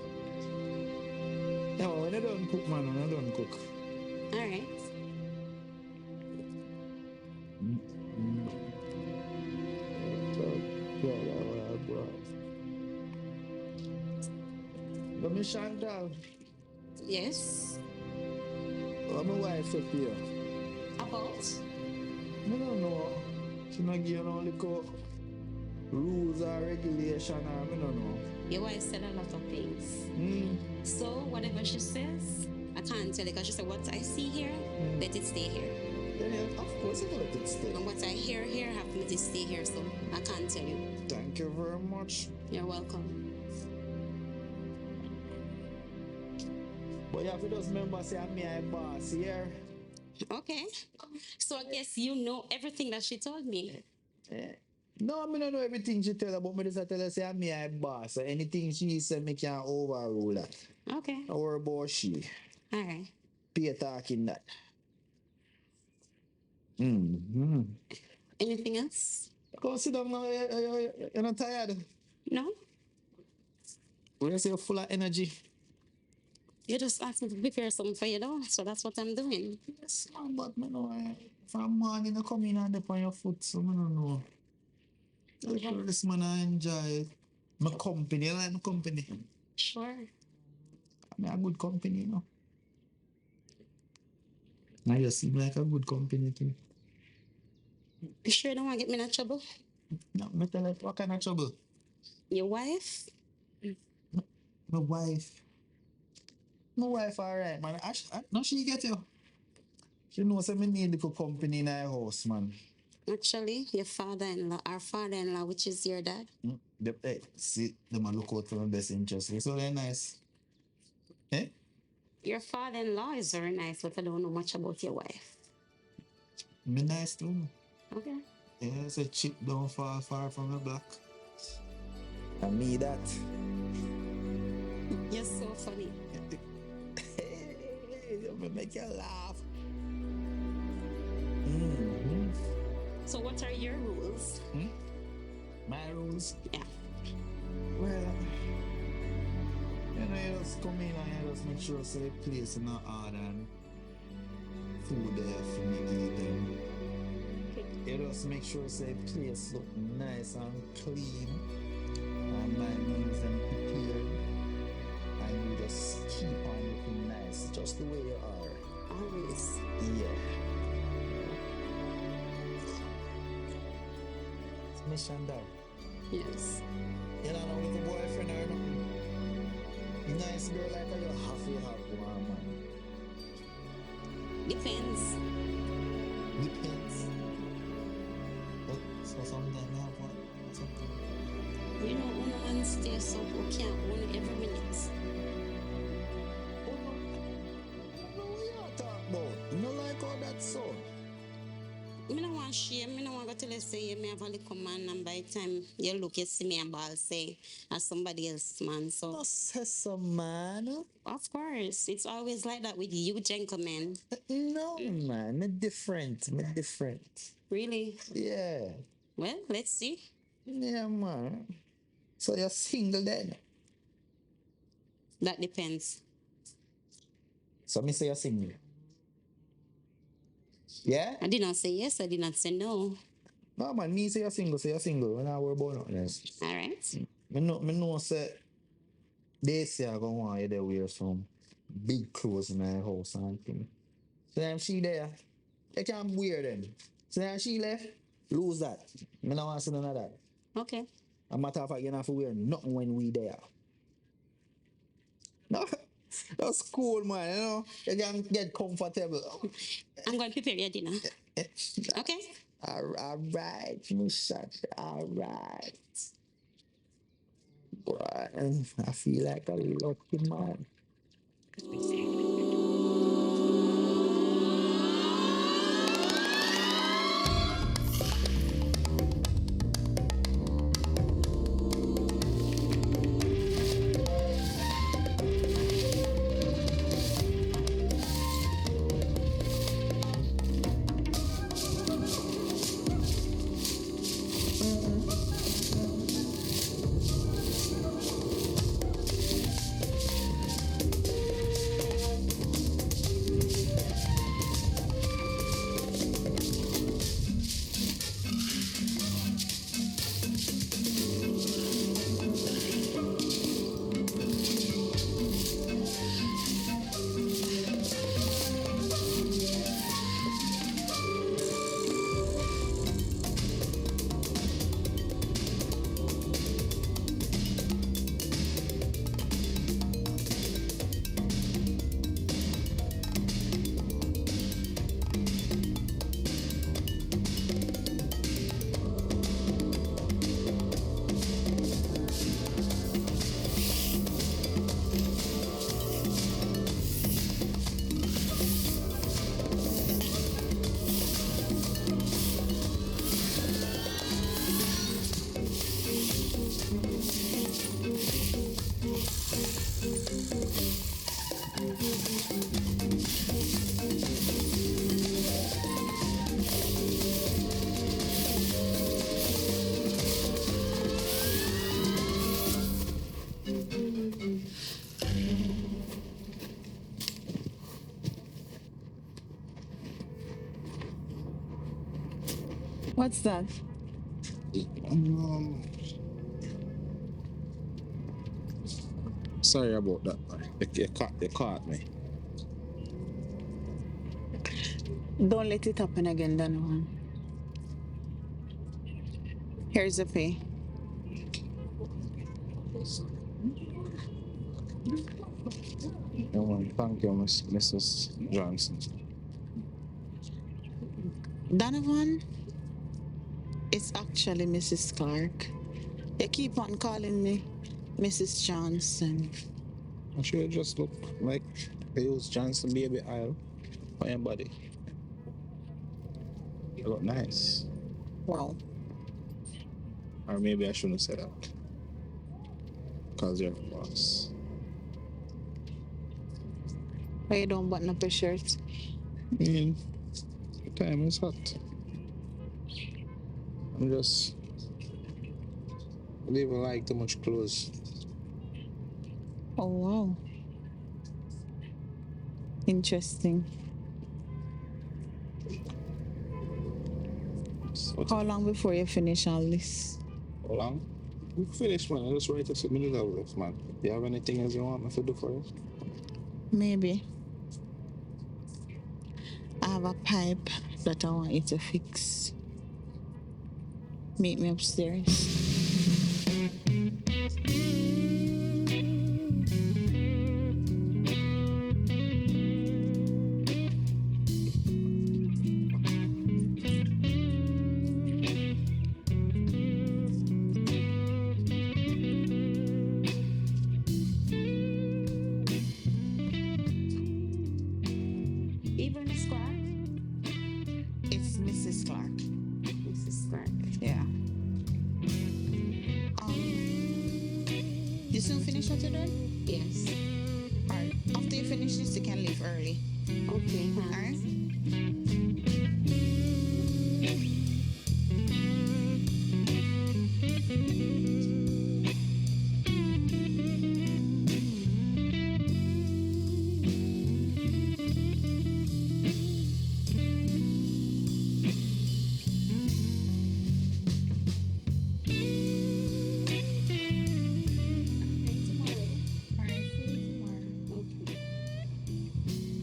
No, when I don't cook, man, when I don't cook. All right. Miss Chantal, Yes. what my wife up here? About? I don't know. She not give you no little rules or regulation or I don't know. Your wife said a lot of things. So whatever she says, I can't tell you because she said what I see here, let it stay here. Then of course you let it stay. And what I hear here, have to let it stay here. So I can't tell you. Thank you very much. You're welcome. But you have to just remember say I'm my boss here. Okay. So I guess you know everything that she told me. No, I don't know everything she tell her, but I just tell her say I'm my boss. So anything she said me can't overrule that. Okay. Don't worry about she. All right. Pay talking that. Anything else? Go sit down now. You're not tired. No? When you say you're full of energy. You just asked me to prepare something for you though, so that's what I'm doing. Yes, man, but me know from morning you come in and dip on your foot, so I don't know. Sure, this man I enjoy my company. You like my company? Sure. I'm a good company, you know. Now you seem like a good company too. You sure you don't want to get me in trouble? No, me tell you, what kind of trouble? Your wife? My wife. My wife alright, man. No, she get you. She knows I need little company in her house, man. Actually, your father-in-law, our father-in-law, which is your dad. See, them a look out for my best interest. So they're nice. Eh? Your father-in-law is very nice, but I don't know much about your wife. Me nice too. Okay. Yeah, it's a chip don't fall far from the block. And me that. You're so funny. Hey, make you laugh. So what are your rules? My rules? Yeah. Well, you know, you just come in and you just make sure so the place in order and food there for me to eat them. You just make sure so the place look nice and clean and my meals and prepared. And you just keep on looking nice, just the way you are. Always. Yeah. It's Miss Chandal. Yes. You don't know little boyfriend or nothing. Nice girl like her, you have one, man. Depends. Depends. But so sometimes you have one. Sometimes. You know, one man stays so who can't own every minute. Oh, I don't know what you're talking about. You know like all that sound. I don't want shame. I don't want to tell you say you may have a little man and by the time you look, you see me and ball say as somebody else man. So No say so, man. of course, it's always like that with you gentlemen. No, man. Me different. Really? Yeah. Well, let's see. Yeah, man. So you're single then? That depends. So me say you're single. Yeah? I did not say yes, I did not say no. No, man, me say you're single. When I worry about nothing else. All right. Me know say they say I go want you to wear some big clothes in my house and thing. So then she there, you can't wear them. So then she left, lose that. Me don't want to see none of that. Okay. A matter of fact, you don't have to wear nothing when we there. No, that's cool, man. You know, you can get comfortable. I'm going to prepare your dinner. Okay? All right, Miss Shot. All right. Boy, I feel like a lucky man. What's that? Sorry about that, man. You caught me. Don't let it happen again, Donovan. Here's the pay. Thank you, Mrs. Johnson. Donovan, it's actually Mrs. Clark. You keep on calling me Mrs. Johnson. I should just look like they use Johnson baby oil on your body. You look nice. Wow. Or maybe I shouldn't say that. Because you're a boss. Why you don't button up your shirt? I mean, the time is hot. I'm just... I don't even like too much clothes. Oh, wow. Interesting. How long before you finish all this? How long? We finished, man. I just write us a minute of this, man. Do you have anything else you want me to do for you? Maybe. I have a pipe that I want you to fix. Meet me upstairs. Even Miss Clark? It's Mrs. Clark. Mrs. Clark. Yeah. You soon finish what you're doing? Yes. Alright. After you finish this, you can leave early. Okay. Alright?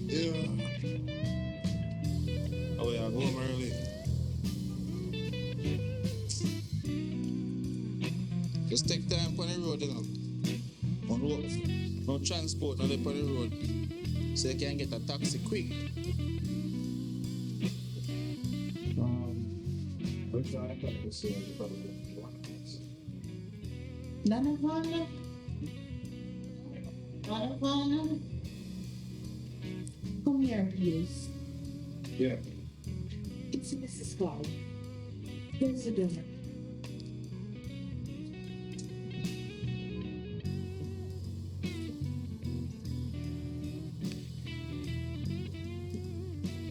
Yeah. Oh, yeah, go home early. Just take time on the road, you know. On road. No transport, no on the road. So you can get a taxi quick. Donovan? Donovan? Come here, please. Yeah. It's Mrs. Clark. Close the door.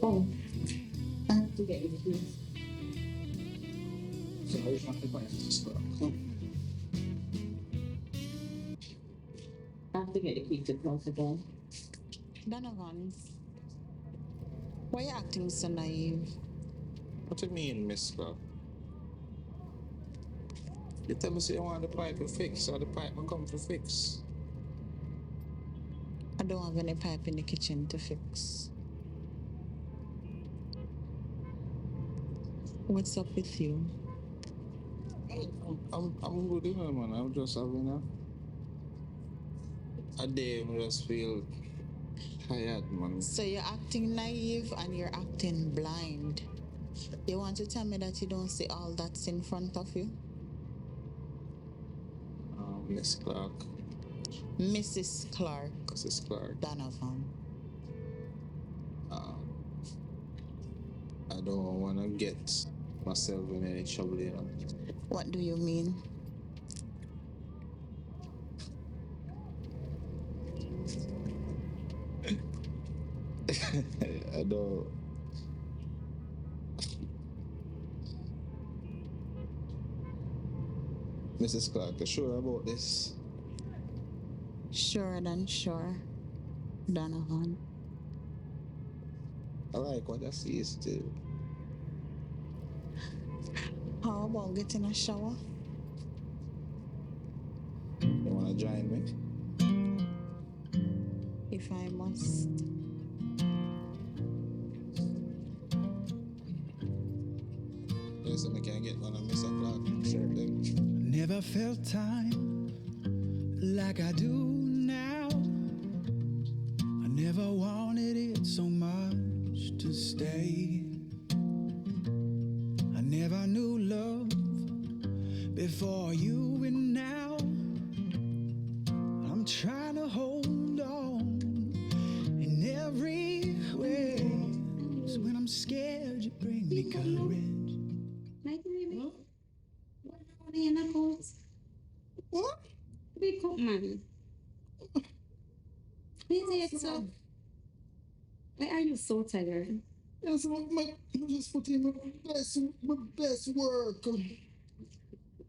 Oh, I have to get you the keys. So I just want to find this I have to get the key to close the door. Donovan, why are you acting so naive? What do you mean, Miss Clark? You tell me say you want the pipe to fix, or the pipe will come to fix. I don't have any pipe in the kitchen to fix. What's up with you? I'm good, you know, man. I'm just having a day. I just feel tired, man. So you're acting naive and you're acting blind. You want to tell me that you don't see all that's in front of you? Miss Clark. Mrs. Clark Mrs. Clark. Donovan. I don't want to get myself in any trouble, you know. What do you mean? I don't. Mrs. Clark, you sure about this? Sure than sure, Donovan. I like what I see still. How about getting a shower? You wanna join me? If I must. Yes, so I can get one of Miss Clark shirt then. Never felt time like I do now. I never wanted it so much to stay. I never knew love before you, and now I'm trying to hold on in every way. So when I'm scared, you bring me courage. What? Wake up, man. Where's so? Why are you so tired? Yes, I just put in my best work. You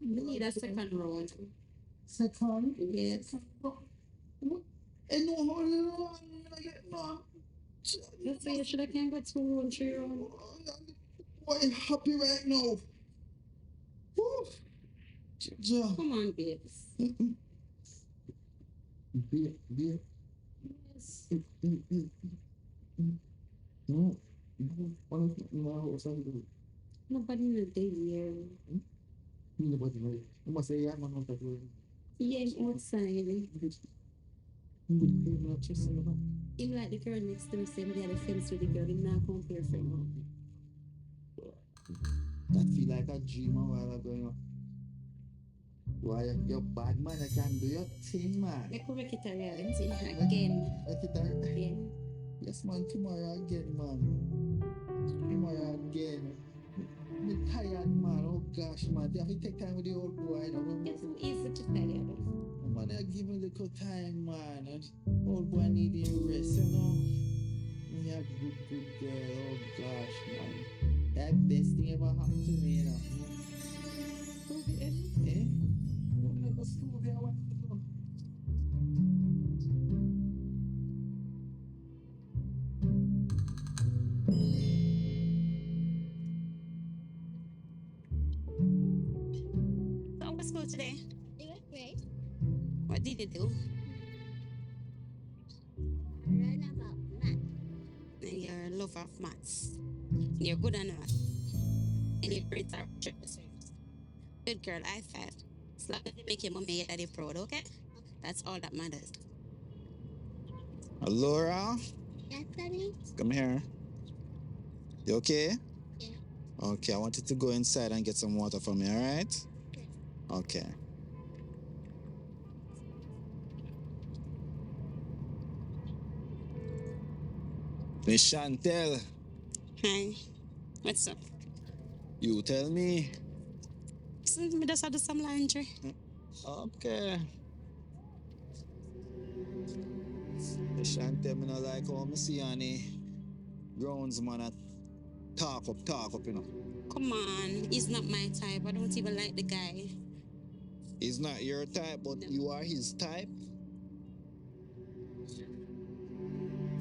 need a second round. Second? Yes. And no, no. That's why you should have came back 2 round, 3 round. Boy, happy right now. Woo. Ja. Come on, babes. Beer. Yes. No. Nobody in the day here. You must say, yeah, man, Yeah, I'm outside. Him like the girl next to me, say they had a fence with the girl, him not compare for him. That feel like a dream a while ago, you know. Why, you're bad man, I can do your thing, man. I could make it a reality again. Make it a... Yeah. Yes, man, tomorrow again, man. Tomorrow again. I'm tired, man. Oh, gosh, man. You have to take time with the old boy, you know. It's so easy to tell you. Man, I give me a little time, man. And old boy need a rest, you know. We have good girl. Oh, gosh, man. That best thing ever happened to me, you know. Eh? So, what's school today? It was great. What did you do? I learned about math. You're a lover of maths. You're good at math. And your grades are just good girl, I fed. As long as you make your mommy and daddy proud, okay? That's all that matters. Laura, Yes, Daddy? come here. You okay? Yeah. Okay, I want you to go inside and get some water for me, alright? Okay. Miss Chantel, Hi. What's up? you tell me. Since me just had to do some laundry. Okay. Miss Chantel, me not like how me see any grounds man a talk up, you know. Come on, he's not my type. I don't even like the guy. He's not your type, but you are his type.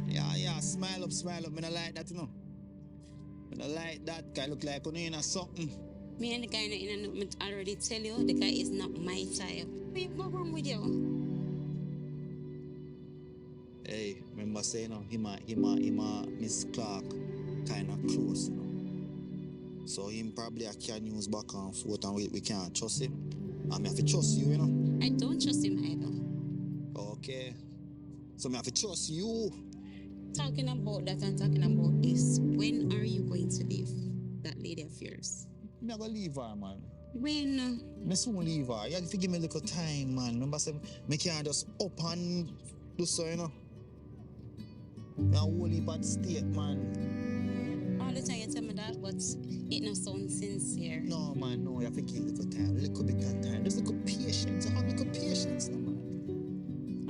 Yeah, smile up. Me not like that, you know. Me not like that guy. Look like you know something. Me and the guy I already tell you, the guy is not my type. What wrong with you? Hey, remember saying, you know, him a Miss Clark kind of close, you know. So him probably can use back and forth and we can't trust him. And me have to trust you, you know. I don't trust him either. Okay. So me have to trust you. Talking about that and talking about this, when are you going to leave that lady of yours? Me not gonna leave her, man. When? Me soon leave her. You have to give me a little time, man. Remember, say, me can't just up and do so, you know. Me a whole heap at stake, man. All the time you tell me that, but it not sound sincere. No, man, no. You have to give a little time. A little bit of time. Just a little patience. You have a little patience, no, man.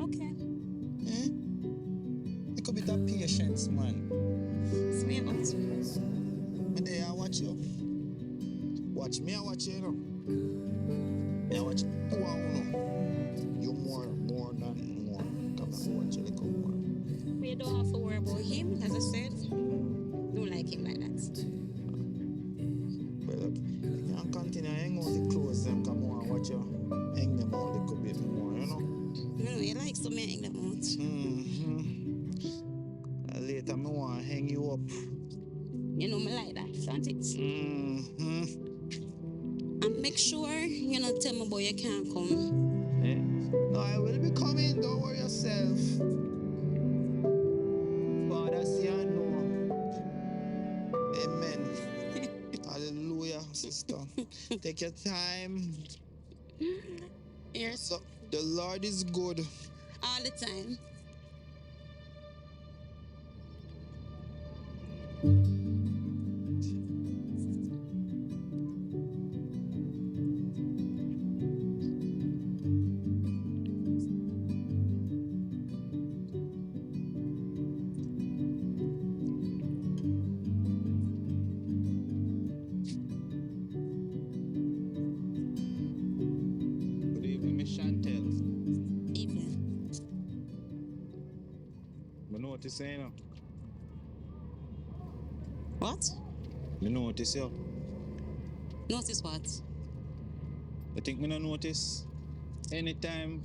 Okay. Eh? A little bit of patience, man. So we about to. Me there, I watch you. Watch me, I watch you, you know. Me, I watch you. Who are you? You more than more. Come on, watch you a little more. We don't have to worry about him, as I said. Don't like him like that. But look, you can't continue You know me like that, don't it? Mm-hmm. And make sure you not tell me boy you can't come. Eh? No, I will be coming. Don't worry yourself. Father, see and know. Amen. Hallelujah, sister. Take your time. Yes. So, the Lord is good. All the time. Good evening, Miss Chantel. Evening. I notice you know. What? I notice you. Notice what? I think me no notice. Anytime,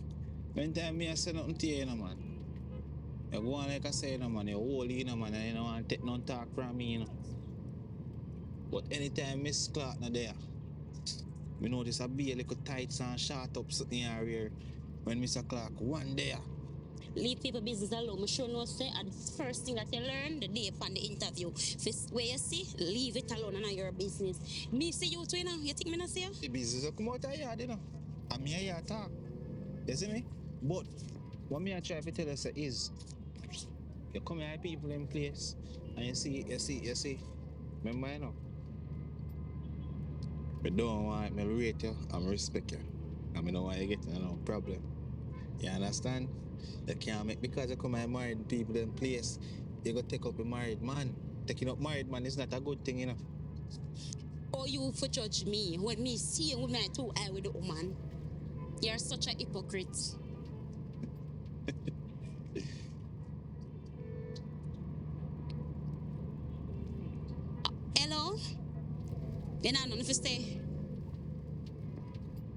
when time me I say nothing to you, man. You go on like I say, man. You hold in, man, and you don't want to take no talk from me, you know. But anytime Miss Clark not there, me notice I be a little tights and short up in her rear when Mr. Clark one day. Leave people business alone. I sure no say at the first thing that you learn the day upon the interview. First where you see, leave it alone and not your business. Me see you too, you know. You think me not see you? The business will come out of yard, you know. And me here talk. You see me? But what me I try to tell you say is you come here people in place and you see. Remember you know. But don't want me rate you and respect you. And I don't want you getting no problem. You understand? You can't make because you come here married people in place, you go take up a married man. Taking up married man is not a good thing, you know. Or you for judge me when me see you with my two eye with the woman. You're such a hypocrite. Hello? You know, if you stay.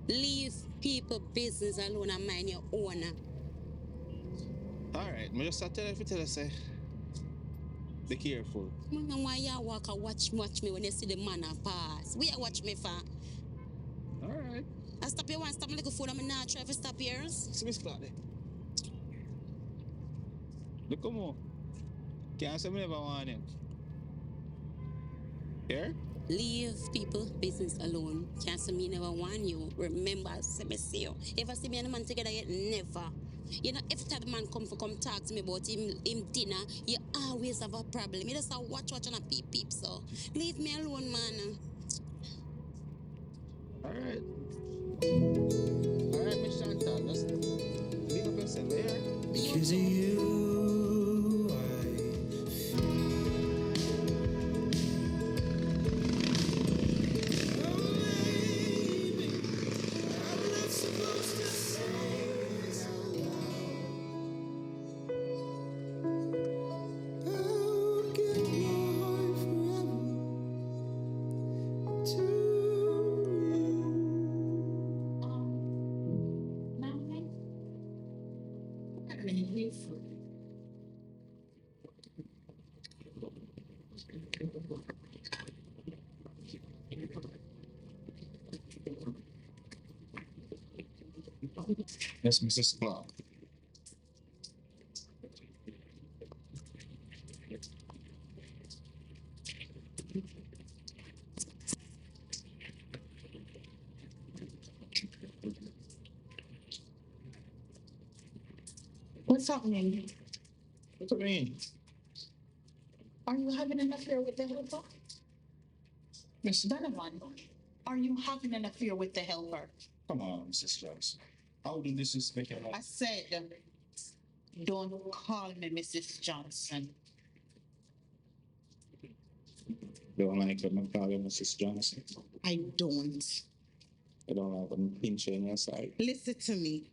Leave people business alone and mind your own. Alright, me just tell you if you tell you say be careful. Man, why you walk and watch me when you see the man a pass? Where you watch me for? Alright. I stop you once, stop my little phone, I'm not try to stop yours. See Miss Clark there. Look come on. Can't say me never want him. Here? Leave people business alone. Can't say me never want you. Remember, say me see you. Ever see me and the man together yet? Never. You know, every time the man come talk to me about him dinner, you always have a problem. You just watch and a peep. So leave me alone, man. Alright. Alright, Miss Chantal, just big up yourself, here. Because of you, I Yes, Mrs. Clark. What's happening? What do you mean? Are you having an affair with the helper? Miss, Donovan, are you having an affair with the helper? come on, Mrs. Johnson. How do this respect your I life? said, don't call me Mrs. Johnson. Don't like when I call you Mrs. Johnson. I don't. You don't like when I pinch you on your side. Listen to me.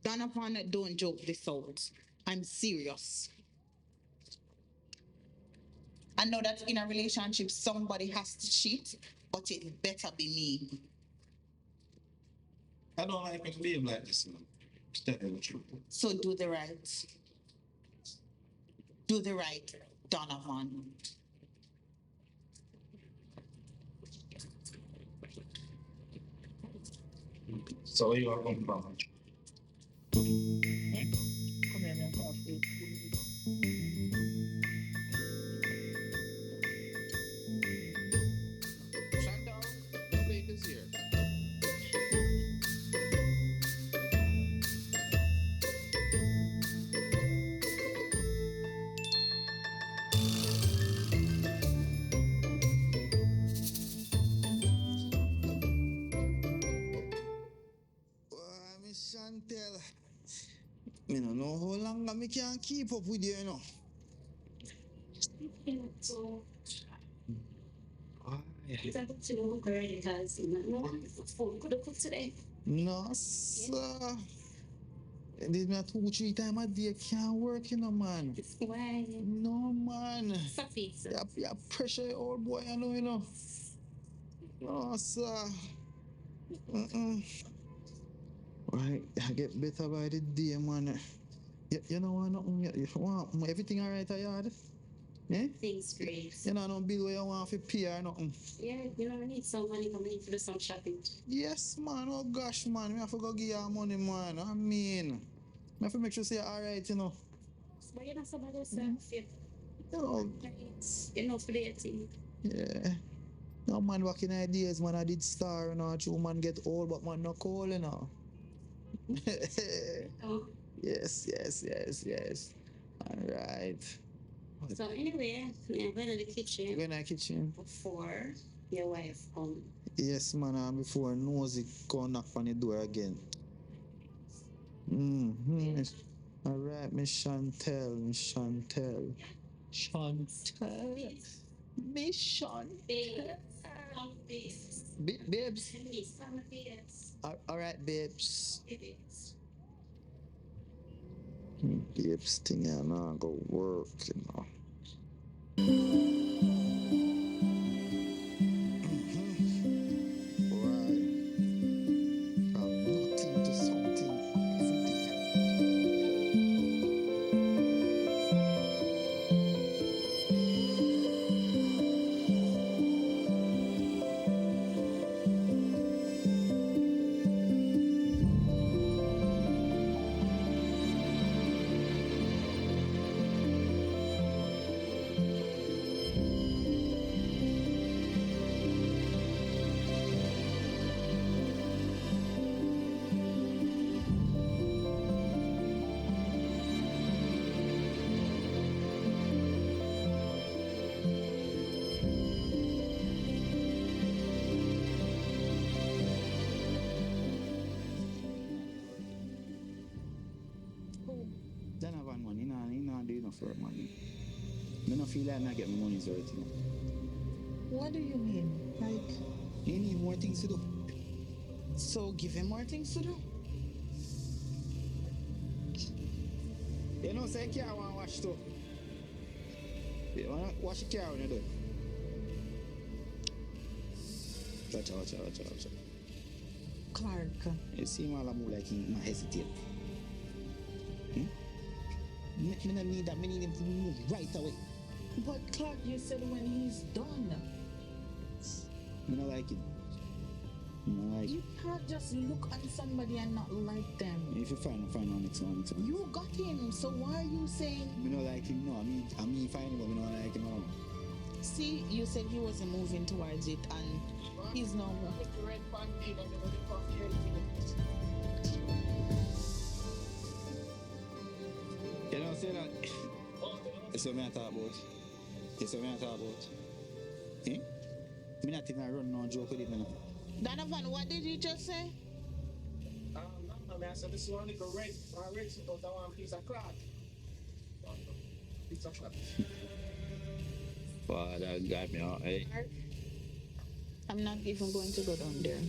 Donovan, don't joke this out. I'm serious. I know that in a relationship, somebody has to cheat, but it better be me. I don't like when you behave like this, man. Just tell you the truth. So do the right. Do the right, Donovan. So where you are come from? Come here, man. Coffee. Chantal, the plate is here. Miss Chantel, me no know how long me can keep up with you, you know. So, Why? it's a good to know girl because no food could have cooked today. No, sir. This me 2-3 times a day can't work, you know, man. Why? No, man. Sophie. You pressure your old boy, you know. No, sir. Right, I get better by the day, man. You know what? You want everything alright at yard? Eh? Things great. You know no bill where you want to pay or nothing? Yeah, you know, I need some money coming in to do some shopping. Yes, man. Oh gosh, man. Me have to go give you money, man. I mean, I have to make sure you're alright, you know. But you're not somebody yourself. You know, You know, for the thing. yeah. No, man, back in the days, man, I did star, you know. True, man, get old, but man, not cold, you know. Oh. Yes. Alright. So anyway, I'm going to the kitchen. Go in the kitchen. Before your wife come. Yes, man, before Nosy come knock on the door again. Alright, Miss Chantel. Miss Chantel. Babes. Alright, babes. Babes thing and I go work, you know. Right. From nothing to something every day. Donovan, man, he not do enough work, man. I don't feel like I get my money's worth, you know. What do you mean? Like, He need more things to do. so give him more things to do? You know, say car want wash too. You wanna wash the car when you do. Watch out. Clark. You see him all move like he not hesitate. Me don't need that. Me need him to move right away. But Clark, you said when he's done. Me not like him. You can't just look at somebody and not like them. If you find on next one. You got him, so why are you saying? Me not like him, no. I mean find him, but me not like him, no. See, you said he wasn't moving towards it, and he's no more. You know, say that. That's what I talk about. Eh? Me not even run no joke with it, man. Donovan, what did you just say? No, I said this one nigga red. I red so that one piece of cloth. Piece of cloth. Father got me out, eh? I'm not even going to go down there.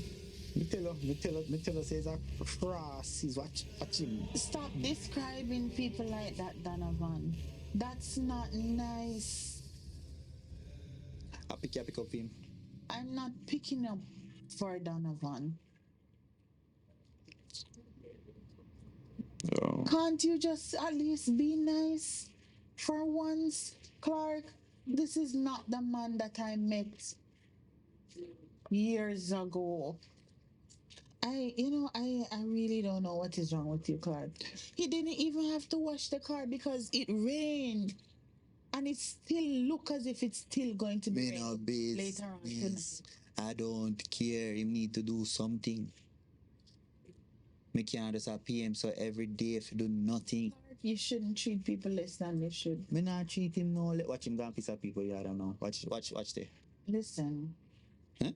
Me tell her says a cross is watching. Stop describing people like that, Donovan. That's not nice. I pick up him. I'm not picking up for Donovan. Oh. Can't you just at least be nice for once, Clark? This is not the man that I met years ago. I really don't know what is wrong with you, Clark. He didn't even have to wash the car because it rained. And it still look as if it's still going to be Me no raining later on tonight. business. I don't care. You need to do something. Me can't just pay him so every day if you do nothing. You shouldn't treat people less than they should. Me not treat him no. Watch him go and piss at people. Yeah, I don't know. Watch there. Listen. Huh?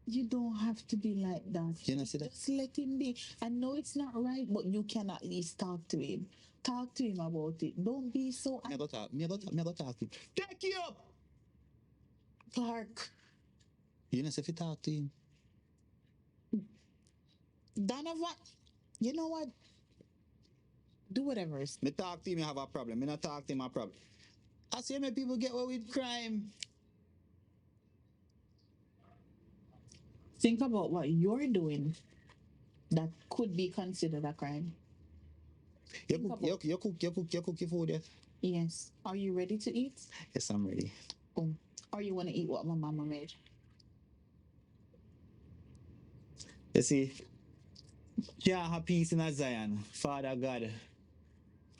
You don't have to be like that. You know see that? Just let him be. I know it's not right, but you can at least talk to him. Talk to him about it. Don't be so. Me go talk to him. Take you up. Clark. You know, if you talk to him. Donovan, you know what? Do whatever. Me talk to him, you have a problem. Me not talk to him, a problem. I see many people get away with crime. Think about what you're doing that could be considered a crime. You cook your food, yeah? Yes. Are you ready to eat? Yes, I'm ready. Oh. Or you want to eat what my mama made? You see, can't have peace in a Zion. Father God.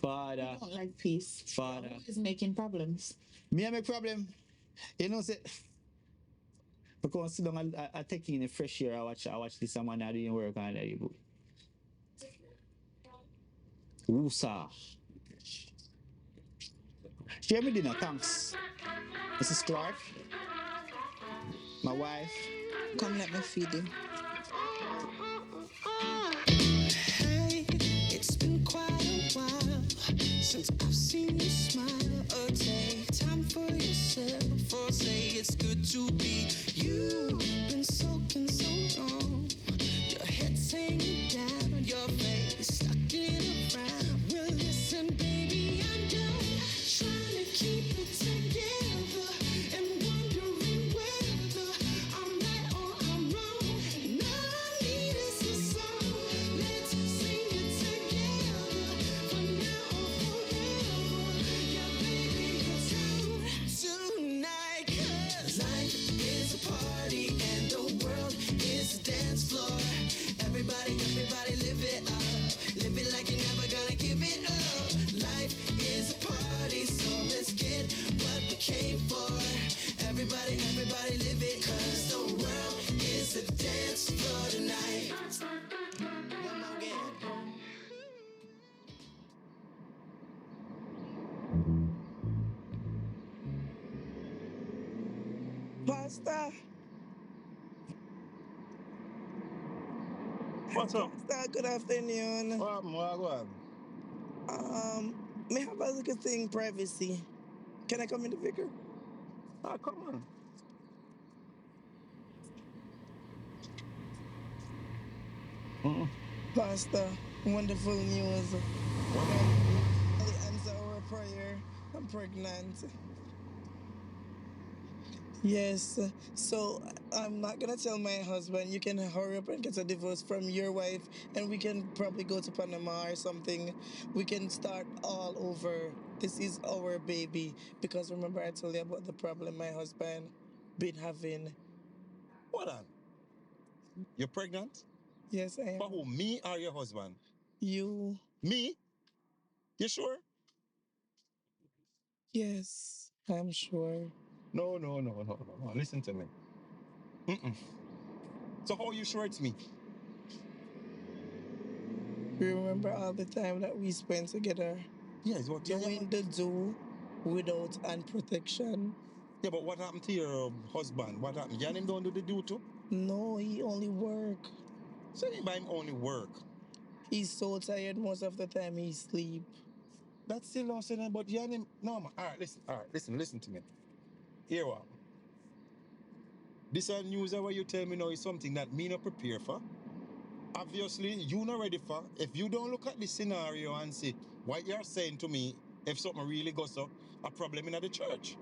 Father. I don't like peace. Father. Who is making problems? Me I make problem. You know, say, because sit down I take in the fresh air, I watch this man I doing work on that book. Woosa. Share me dinner, thanks. Mrs. Clark. My wife. Come let me feed you. Hey, it's been quite a while since I've seen you smile. Oh, take time for yourself. Or say it's good to be you. Been soaking so long. Your head's hanging down. Your face stuck in a frown. Well, listen, baby, I'm done trying to keep it together and wondering whether I'm right or I'm wrong. And all I need is a song. Let's sing it together for now or forever. Yeah, baby, it's on tonight. 'Cause life is a party and the world is a dance floor. Everybody live it up. Live it like you're never gonna give it up. Life is a party, so let's get what we came for. Everybody live it, 'cause the world is a dance floor tonight. One more again. Pastor. What's up? Pastor, good afternoon. What go on? May I have a little thing, privacy. Can I come in the vicar? Ah, come on. Pastor, wonderful news. Answer our prayer. I'm pregnant. Yes, so I'm not gonna tell my husband. You can hurry up and get a divorce from your wife, and we can probably go to Panama or something. We can start all over. This is our baby. Because remember, I told you about the problem my husband been having. Hold on. You're pregnant? Yes, I am. For who? Me or your husband? You. Me? You sure? Yes, I'm sure. No. Listen to me. So how you sure it's me? Remember all the time that we spent together? Yes, what you Doing the do without hand protection. Yeah, but what happened to your husband? What happened? You and him don't do the do too? No, he only work. So you by him only work. He's so tired most of the time he sleep. That's still not saying, but you and him. No, man. All right, listen to me. Here what? This news where you tell me now is something that me not prepare for. Obviously, you not ready for. If you don't look at this scenario and see what you're saying to me, if something really goes up, a problem in the church.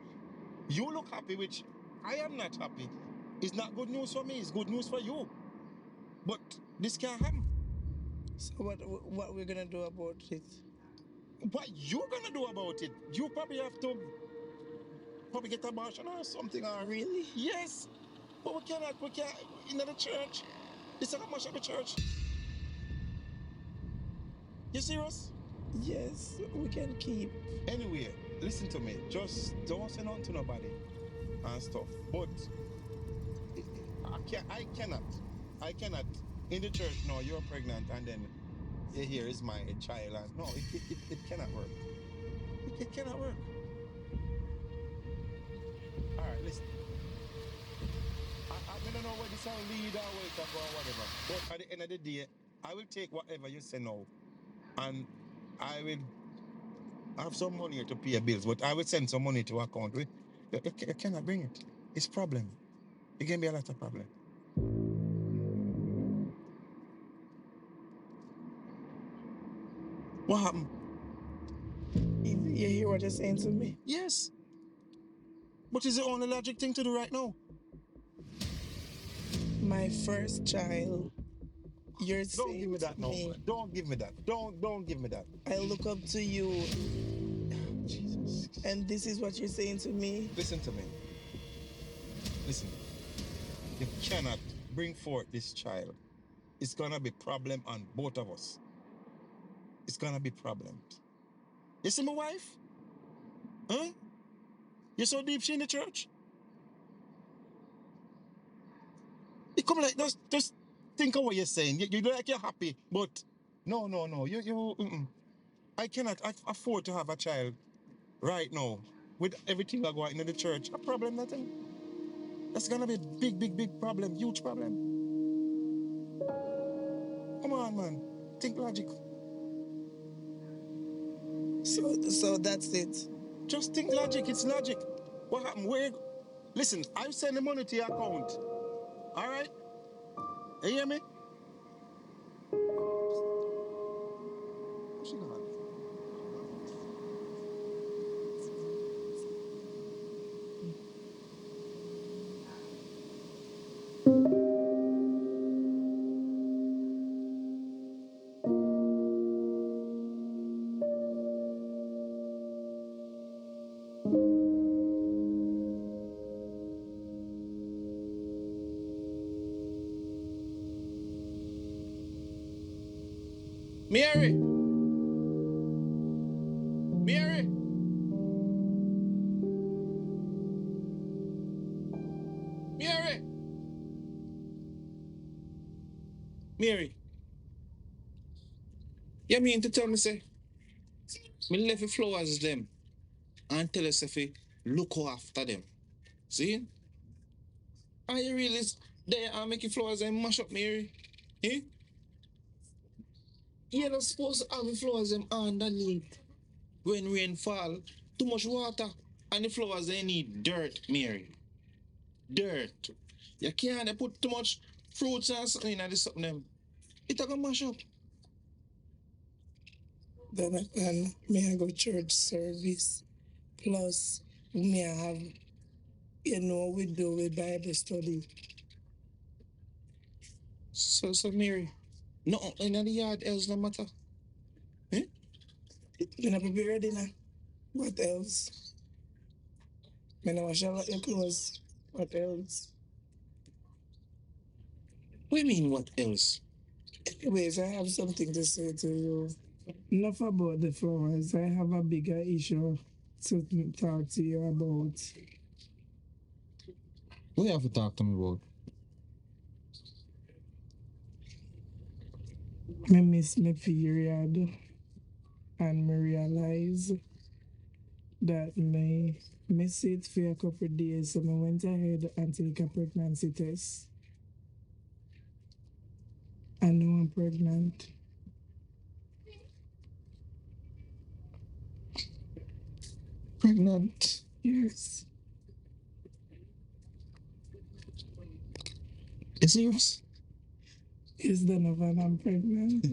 You look happy, which I am not happy. It's not good news for me, it's good news for you. But this can't happen. So what we're gonna do about it? What you're gonna do about it? You probably have to get abortion or something. Or really? Yes. But we can't in the church. This is how much of the church. You serious? Yes, we can keep. Anyway, listen to me. Just don't say nothing to nobody and stuff. But I cannot. In the church, no, you're pregnant, and then here is my child, and no, it cannot work. It cannot work. All right, listen. I don't know where this will lead or where it will go or whatever. But at the end of the day, I will take whatever you say now, and I will have some money to pay bills, but I will send some money to account. You cannot bring it. It's problem. It can be a lot of problem. What happened? You hear what you're saying to me? Yes. But it's the only logic thing to do right now. My first child. You're Don't saying give me that to now, me, man. Don't give me that. Don't give me that. I look up to you, Jesus. and this is what you're saying to me. Listen to me. Listen. You cannot bring forth this child. It's gonna be problem on both of us. It's gonna be problems. You see my wife? Huh? You're so deep she in the church? You come like just think of what you're saying. You look like you're happy, but no. You I cannot afford to have a child right now with everything that going in the church. A problem nothing. That's gonna be a big problem, huge problem. Come on, man. Think logic. So that's it. Just think logic. It's logic. What happened? Listen, I send the money to your account. All right? You hear me? She gone. Mary! Mary! Mary! Mary! You mean to tell me, say, me left the flowers them and tell us if we look after them. See? Are you really there and make flowers and mash up, Mary? Eh? You're not supposed to have the flowers them underneath when rain fall. Too much water. And the flowers they need dirt, Mary. Dirt. You can't put too much fruits and something in this something them. It a go mash up. Then may I go church service. Plus may I have, we do with Bible study. So Mary, no in the yard else no matter. Eh? You not prepare dinner. What else? Me no wash out your clothes. What else? What do you mean what else? Anyways, I have something to say to you. Enough about the flowers. I have a bigger issue to talk to you about. What you have to talk to me about? I miss my period and I realize that I miss it for a couple of days, so I went ahead and take a pregnancy test. I know I'm pregnant. Pregnant? Yes. Is serious? Yes, Donovan, I'm pregnant.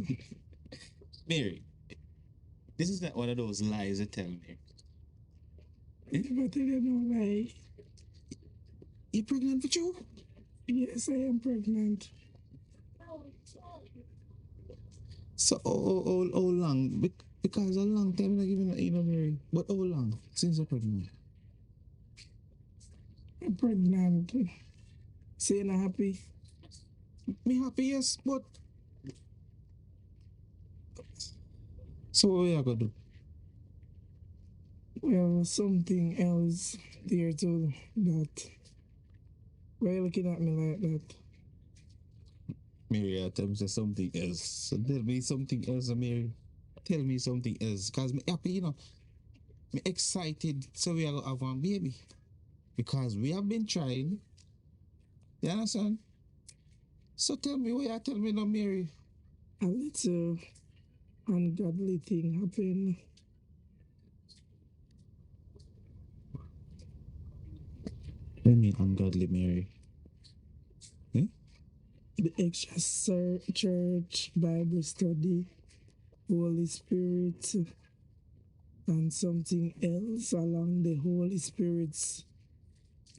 Mary, this is not one of those lies you tell me. I never tell you no lie. You pregnant with you? Yes, I am pregnant. So how long? Because a long time I giving Mary. But how long since you're pregnant? I'm pregnant. So you're not happy? Me happy, yes, but so what we are gonna do? Well, something else there too. That why you looking at me like that? Mary, I tell me say something else. So tell me something else, Mary. Tell me something else. Cause me happy, you know. Me excited so we are gonna have one baby. Because we have been trying. You understand? So tell me what you tell me now, Mary. A little ungodly thing happened. What mean ungodly, Mary? Eh? The extra church Bible study, Holy Spirit, and something else along the Holy Spirit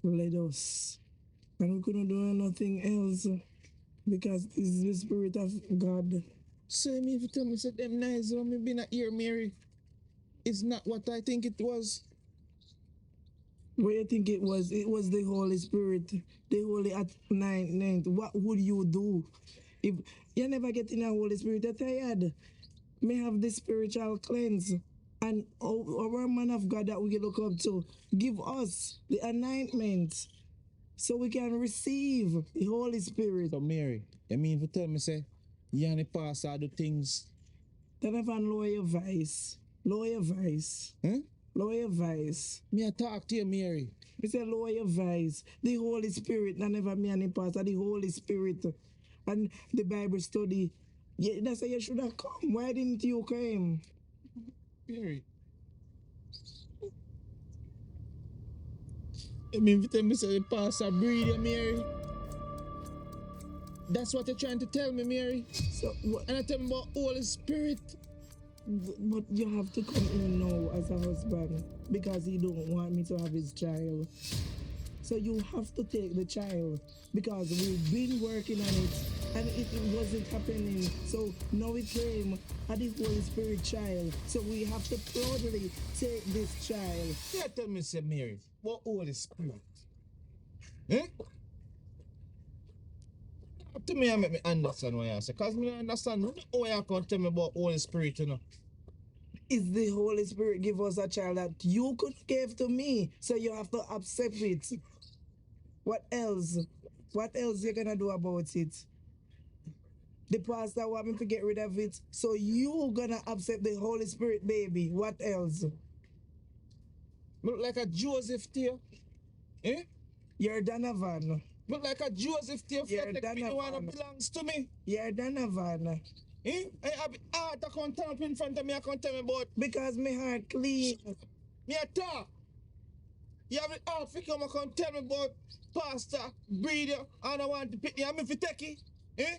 led us. And we couldn't do nothing else because this is the Spirit of God. So you mean if you tell me say them nice when me been a ear, Mary? It's not what I think it was. What you think it was? It was the Holy Spirit. The Holy at ninth. What would you do? If you never get in the Holy Spirit, you're tired. May have the spiritual cleanse. And our man of God that we look up to, give us the anointment so we can receive the Holy Spirit. So Mary, you mean if you tell me say you and the pastor do things? Then I can lower your voice. Lower your voice. Huh? Lower your voice. Me I talk to you, Mary. Me say lower your voice. The Holy Spirit, not never me and the pastor, the Holy Spirit. And the Bible study. Yeah, that's why you should have come. Why didn't you come? Mary. You mean if you tell me say the pastor breathe you, Mary? That's what you're trying to tell me, Mary. So what? And I tell me about Holy Spirit. But you have to come in now as a husband because he don't want me to have his child. So you have to take the child because we've been working on it and it wasn't happening. So now it came at the Holy Spirit child. So we have to proudly take this child. Yeah, tell me, say Mary, what Holy Spirit? Eh? To me, I make me understand what you say. Because me don't understand how you can tell me about Holy Spirit, you know. Is the Holy Spirit give us a child that you could give to me? So you have to accept it. What else? What else you gonna do about it? The pastor want me to get rid of it. So you gonna accept the Holy Spirit, baby. What else? Me look like a Joseph to you. Eh? You're Donovan. Look like a Joseph to you. You're Like Donovan. one belongs to me. You're Donovan. Eh? I have heart to come tell up in front of me. I can't tell me about. Because my heart clean. Me a talk. You have the heart to come tell me about pastor, breeder, and I want to pick you. I'm if you take it. Eh?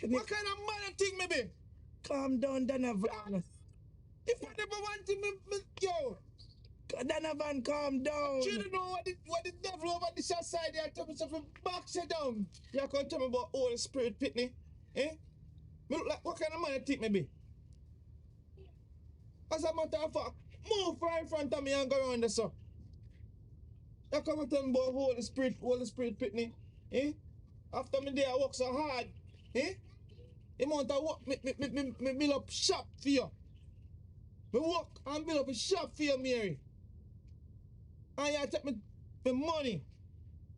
What kind of man thing me be? Calm down, Donovan. If I never want to, yo. Donovan, calm down. You don't know what the devil over this side there tell me something back sit down. You can't tell me about Holy Spirit Pitney. Eh? Me look like what kind of man you think me be? As a matter of fact, move right in front of me and go around there, so. You come and tell me about Holy Spirit Pitney. Eh? After me day I work so hard. Eh? The amount of work me build up shop for you. Me work and build up a shop for you, Mary. And you take me money.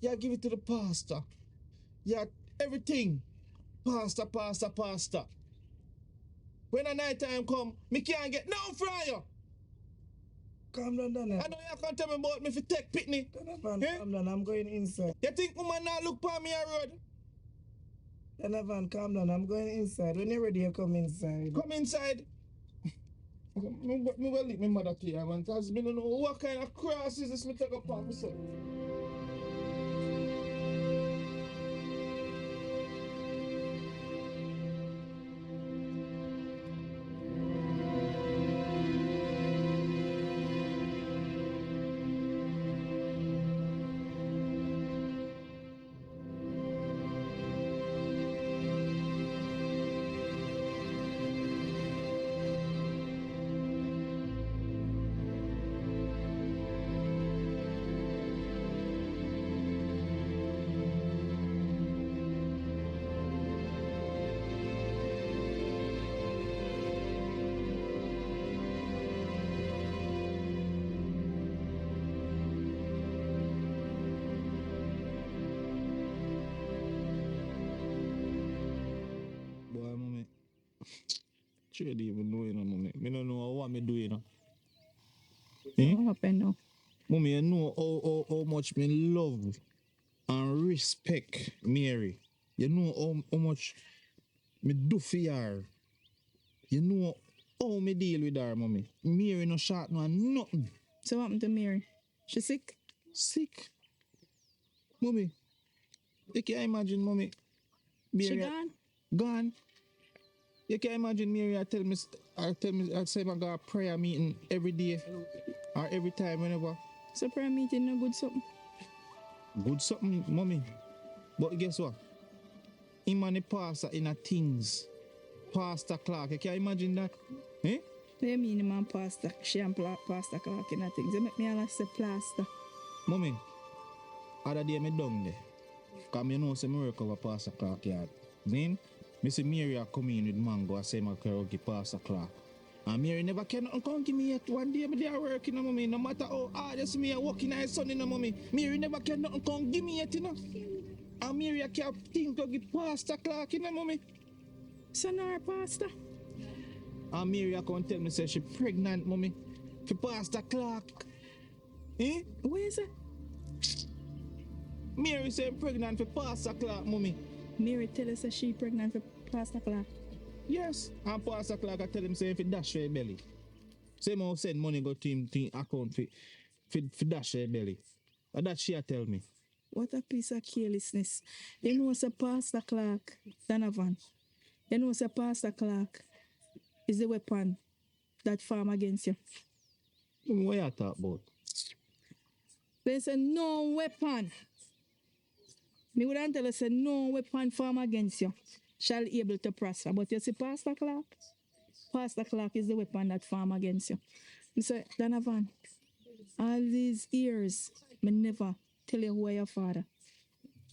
You give it to the pastor. You everything. Pastor. When the night time come, me can't get no from you. Calm down, Donovan. I know you can't tell me about me if you take Pitney. Donovan, calm down. I'm going inside. You think woman now look for me a road? Donovan, calm down. I'm going inside. When you're ready, you come inside. Come inside. Me will leave my mother to you, man, because me don't know what kind of cross is this me take upon myself. Trade even know, you know, mommy. Me don't know what me do, you know. What happened now? Mommy, you know how much me love and respect Mary. You know how much me do for her. You know how me deal with her, mommy. Mary no shot no nothing. So what happened to Mary? She sick? Sick. Mommy, you can imagine, mommy. Mary She gone? Gone. You can imagine Mary I say I got a prayer meeting every day or every time whenever. So prayer meeting no good something? Good something, mommy. But guess what? Him and the pastor in a things. Pastor Clark, you can imagine that? Eh? What you mean, man, pastor? She and Pastor Clark in a things. They make me all say plaster. Mommy, other day me down there. Because I know say me work over Pastor Clark yard. Then, me see Mary a come in with mango and say I can give Pastor Clark. And Mary never can come give me yet. One day me there working, mommy. No matter how hard you see me working in the sun, mommy. Mary never can come give me yet, you know. And Mary can't think to give Pastor Clark, mommy. So now her pastor? And Mary come tell me say she pregnant, mommy. For Pastor Clark. Eh? Where is it? Mary say pregnant for Pastor Clark, mommy. Mary tell us that she pregnant for Pastor Clark. Yes. And Pastor Clark I tell him say if he dash her belly. Say I send money go to him account for dash her belly. And that she tell me. What a piece of carelessness. You know say Pastor Clark, Donovan. You know say Pastor Clark is the weapon that form against you. What you talk about? They say no weapon. Me wouldn't tell you say no weapon form against you shall able to prosper. But you see Pastor Clark? Pastor Clark is the weapon that form against you. Me say, Donovan, all these years, me never tell you who are your father.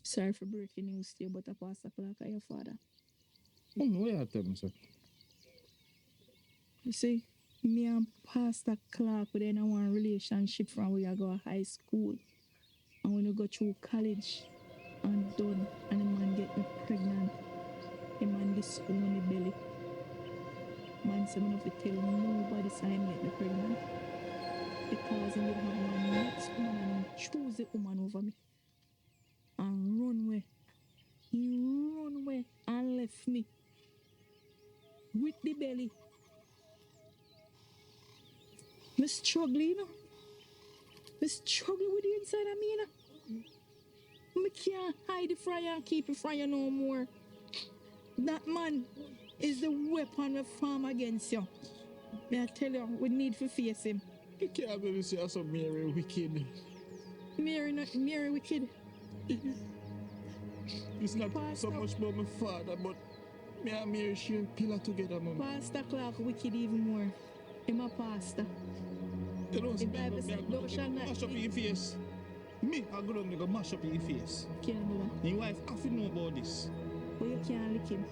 Sorry for breaking news to you, but a Pastor Clark are your father. What you tell me, sir? You see, me and Pastor Clark, we in one relationship from when we go to high school. And when we go through college and done, and the man get me pregnant, the man disown me belly. Man said, I have to tell nobody so him get me pregnant. Because he would have one next woman and he choose the woman over me. And run away. He run away and left me with the belly. Me struggling, you know. Me struggling with the inside of me, you know. Me can't hide the fire and keep it fire no more. That man is the weapon we form against you. May I tell you, we need to face him. You can't really say some Mary wicked. Mary wicked. It's not so much about my father, but me and Mary share pillar together, mom. Pastor Clark wicked even more. I'm a pastor. You know, the Bible says, thou shalt not mash up your face. Me, I go down and go mash up your face. Can't do that. Your wife have to know about this. But you can't lick him.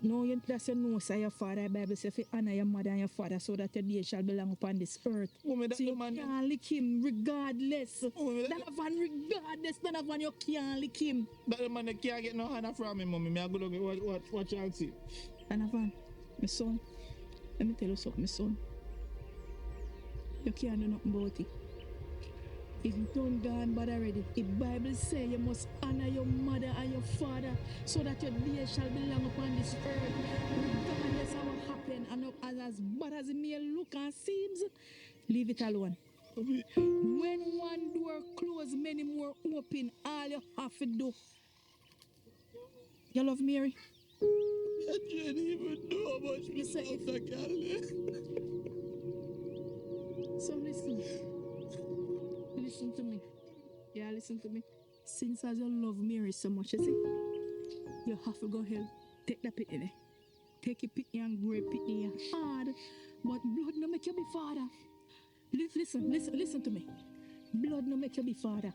No, that's your nose of your father. The Bible says, if you honor your mother and your father so that your day shall belong upon this earth. Woman, so you can't lick him regardless. Donovan, regardless, Donovan, you can't lick him. That man can't get no honor from me, mommy. Me I go down and watch and see. Donovan, my son, let me tell you something, my son. You can't do nothing about it. It's done gone bad already. The Bible says you must honor your mother and your father so that your day shall belong upon this earth. Regardless of what happened and as bad as it may look and seems, leave it alone. When one door closes, many more open. All you have to do. You love Mary? I didn't even know how much me love that girl. So listen. Listen to me. Yeah, listen to me. Since as you love Mary so much, you see, you have to go help. Take the pitney. Take your pitney and grow pitney hard. But blood no make you be father. Listen to me. Blood no make you be father.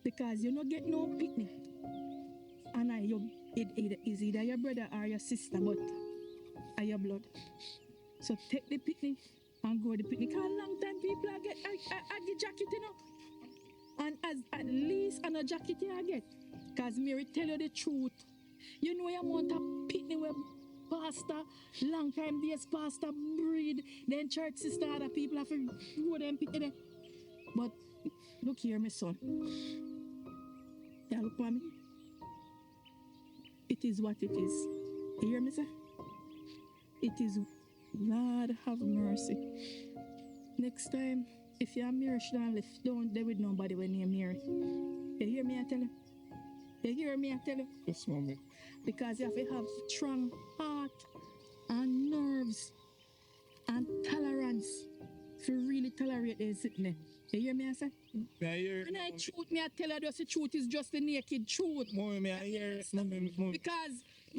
Because you no get no pitney. And it is either your brother or your sister, but are your blood. So take the pitney and grow the pitney. Because long time people get a jacket, you know. And as at least on a jacket you get. Because Mary tell you the truth. You know your amount of pitney where pastor, long time days pastor breed, then church sister, other people have to go them pitney there. But look here, my son. Yeah, look for me. It is what it is. You hear me, sir? It is, Lord have mercy. Next time, if you're married, you don't live down there with nobody when you're married. You hear me, I tell you? You hear me, I tell you? Yes, mommy. Because you have to have strong heart and nerves and tolerance to really tolerate this sitting. You hear me, I say? Me I hear. And I truth, me I tell you, the truth is just the naked truth. Mommy, me I hear. Mommy. Because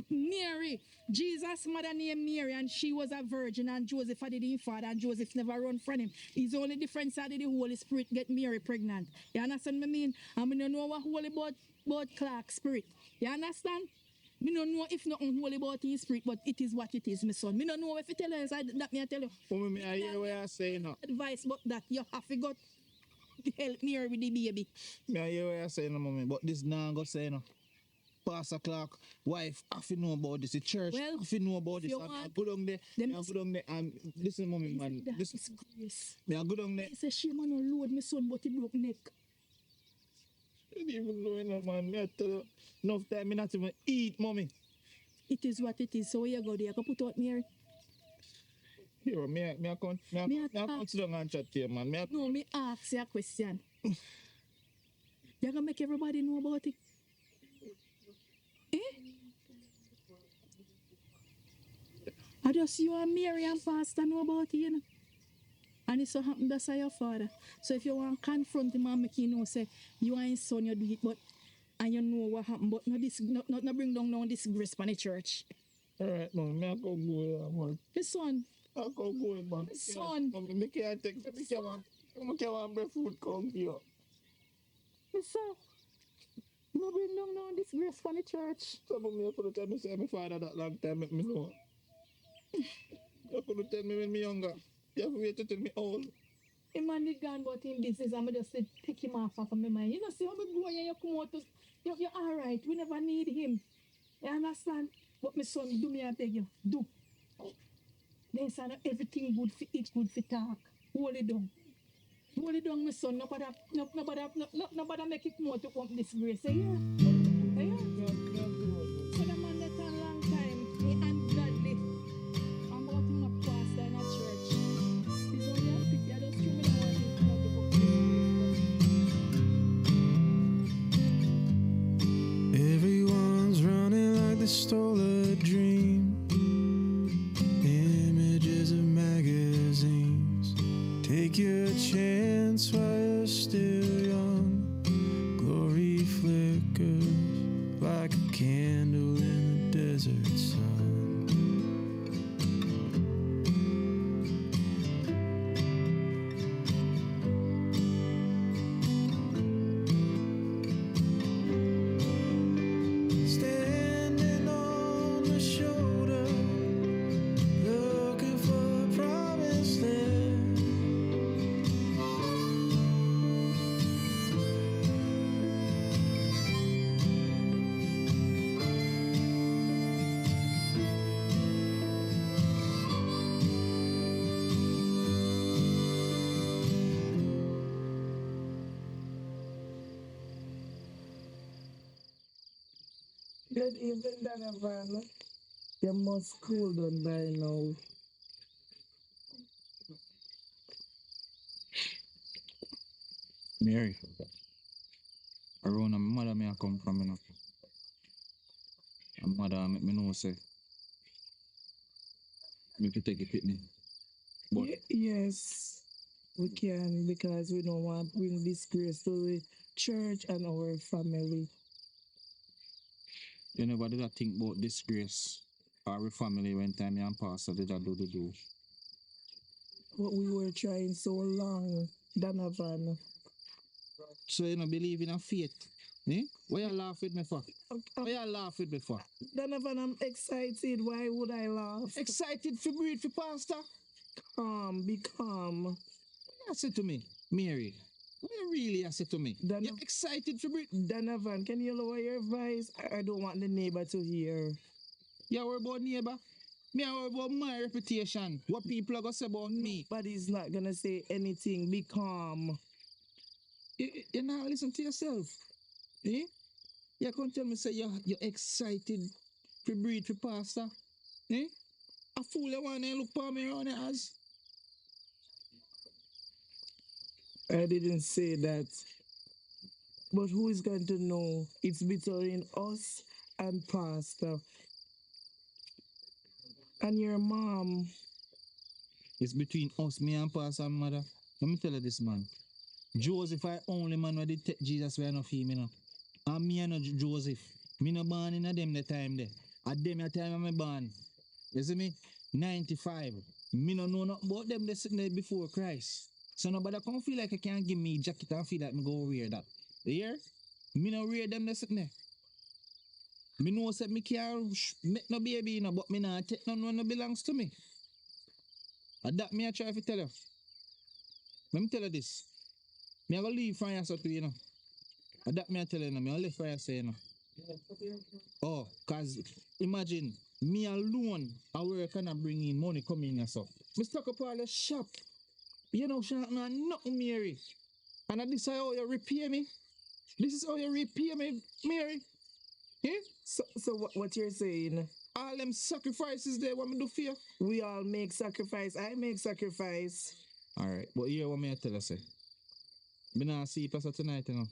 Mary, Jesus' mother named Mary, and she was a virgin, and Joseph had it in father, and Joseph never run from him. It's only difference that the Holy Spirit get Mary pregnant. You understand what I mean? And I don't know what holy about Clark spirit. You understand? Me don't know if nothing holy about his spirit, but it is what it is, my son. Me don't know if you tell us that me I tell you. Mommy, me I hear what you're saying now. Advice but that you have to go help Mary with the baby. Me I hear what you're saying, mommy, but this now go say no. Pastor Clark, wife, have to know about this. The church, Well, have to know about this. you I want go down there. them- I go down there and listen, mommy, man. Listen, Grace. me I go down there. He said, she man no load my son, but he broke neck. You don't even know enough, man. Me I tell you, enough time me not even eat, mommy. It is what it is. So where you go there? You can put out Mary. Here, me I come sit down and chat to you, man. No, me ask you a question. You gonna make everybody know about it? Eh? I just you and Mary and Pastor know about it, you know. And it so happen that's your father. So if you want to confront him and make him know, say, you and his son, you do it, but and you know what happened, but not bring down no disgrace on the church. Alright, man, me I go here, man. His son. I go man. His son. Mommy, me can't take, me can't want bread food come here. His son. No bring down no disgrace on the church. Some of me I could tell me say my father that long time make me know. You could tell me when me younger. You have to wait to tell me old. Him man did gone about him business and I just said take him off of my mind. You know, see how we go and you come out to, you're alright. We never need him. You understand? But my son, do me I beg you. Do. Then son, everything good for eat, good for talk. Hold it down. Hold it down, my son. Nobody make it more to come disgrace. Eh, yeah? Eh, yeah? So the man that a long time, he ungodly. I'm about him a pastor in a church. He's only a pity. I just threw me down and he come out to come disgrace. Everyone's running like they stole a dream. Images of magazines. Take your chance while you're still young. Glory flickers like a candle in the desert sun. Standing on the shoulder, looking for a promised land. Good evening, Donovan. You must cool down by now. Mary, around my mother me I come from, you know. And mother make me know say, me fi take a picnic. But Yes, we can because we don't want to bring disgrace to the church and our family. you never did I think about disgrace our family when time me and pastor did I do the do. But we were trying so long, Donovan. So you don't believe in a faith. Eh? Why you laugh with me for? Why you laugh with me for? Donovan, I'm excited. Why would I laugh? Excited for breed for pastor? Calm, be calm. You say to me, Mary, What you really are say to me? You're excited for it? Donovan, can you lower your voice? I don't want the neighbor to hear. You worry about neighbor? Me I worry about my reputation. What people are gonna say about me. Nobody's not gonna say anything. Be calm. You now listen to yourself. Eh? You can't tell me say you're excited to breathe for pastor. Eh? A fool you wanna look for me around here as. I didn't say that. But who is going to know? It's between us and pastor. And your mom. It's between us, me and pastor and mother. Let me tell you this, man. Joseph I only man who did take Jesus where no feel me no. And me and no Joseph. Me no born in a them the time there. At them the time I born. You see me? 95. Me no know nothing about them they sitting there before Christ. So nobody can't feel like I can't give me jacket and feel like me go wear that. You hear? Me no wear them they sitting there. Me know say me can't make no baby, you know, but me not take none when no belongs to me. And that me I try to tell you. Let me tell you this. Me I go leave from here so too, you know. And that me I tell you, me I leave from here so, you know. Oh, cause imagine me alone I work and I bring in money coming in and so. Me stock up all the shop. You know, shop no nothing, Mary. And this is how you repay me. This is how you repay me, Mary. Eh? So what you're saying? All them sacrifices there, what me do for you? We all make sacrifice. I make sacrifice. Alright, but here what me I tell you say. Me not see pastor tonight, you know.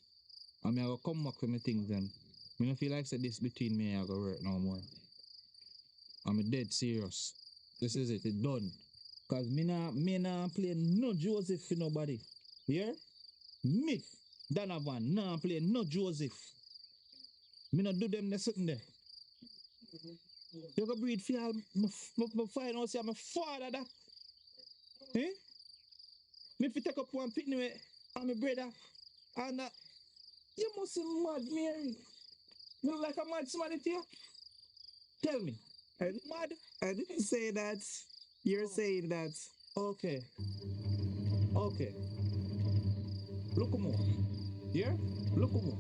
And me I go come back with my things then. Me don't feel like say this between me and I go work no more. I'm dead serious. This is it, it's done. Cause me nah play no Joseph for nobody. Here? Me, Donovan, nah play no Joseph. Me not do them there sitting there. You go breathe for all my find out say I'm a father that. Eh? Me if you take up one picnic with and my brother and you must be mad, Mary. You look like a mad somebody to you? Tell me. Mad? I didn't say that. You're saying that. Okay. Okay. Look more. Yeah? Look more.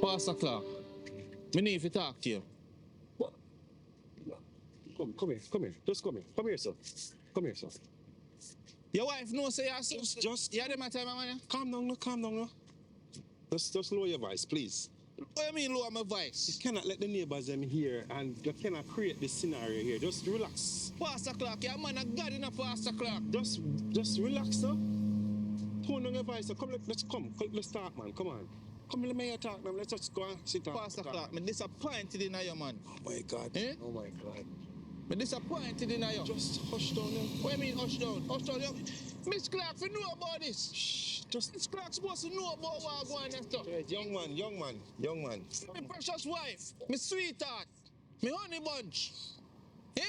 Pastor Clark, me need to talk to you. What? Come here. Just come here. Come here, sir. Come here, sir. Your wife knows say you're Just you them at time, man. calm down now. Just lower your voice, please. What you mean lower my voice? You cannot let the neighbors them hear and you cannot create this scenario here. Just relax. Pastor Clark, you're a man of God in a Pastor Clark. Just relax, sir. Tone down your voice, sir. Let's start, man. Come on. Come, let me hear talk now. Let's just go and sit down. Pastor Clark, I'm disappointed in you, man. Oh my God. Eh? Oh my God. I'm disappointed in you. Just hush down now. What do you mean hush down? Hush down. Miss Clark, you know about this. Shh. Miss Clark's supposed to know about what going on and stuff. Right, young man. My precious wife, my sweetheart, my honey bunch. Eh?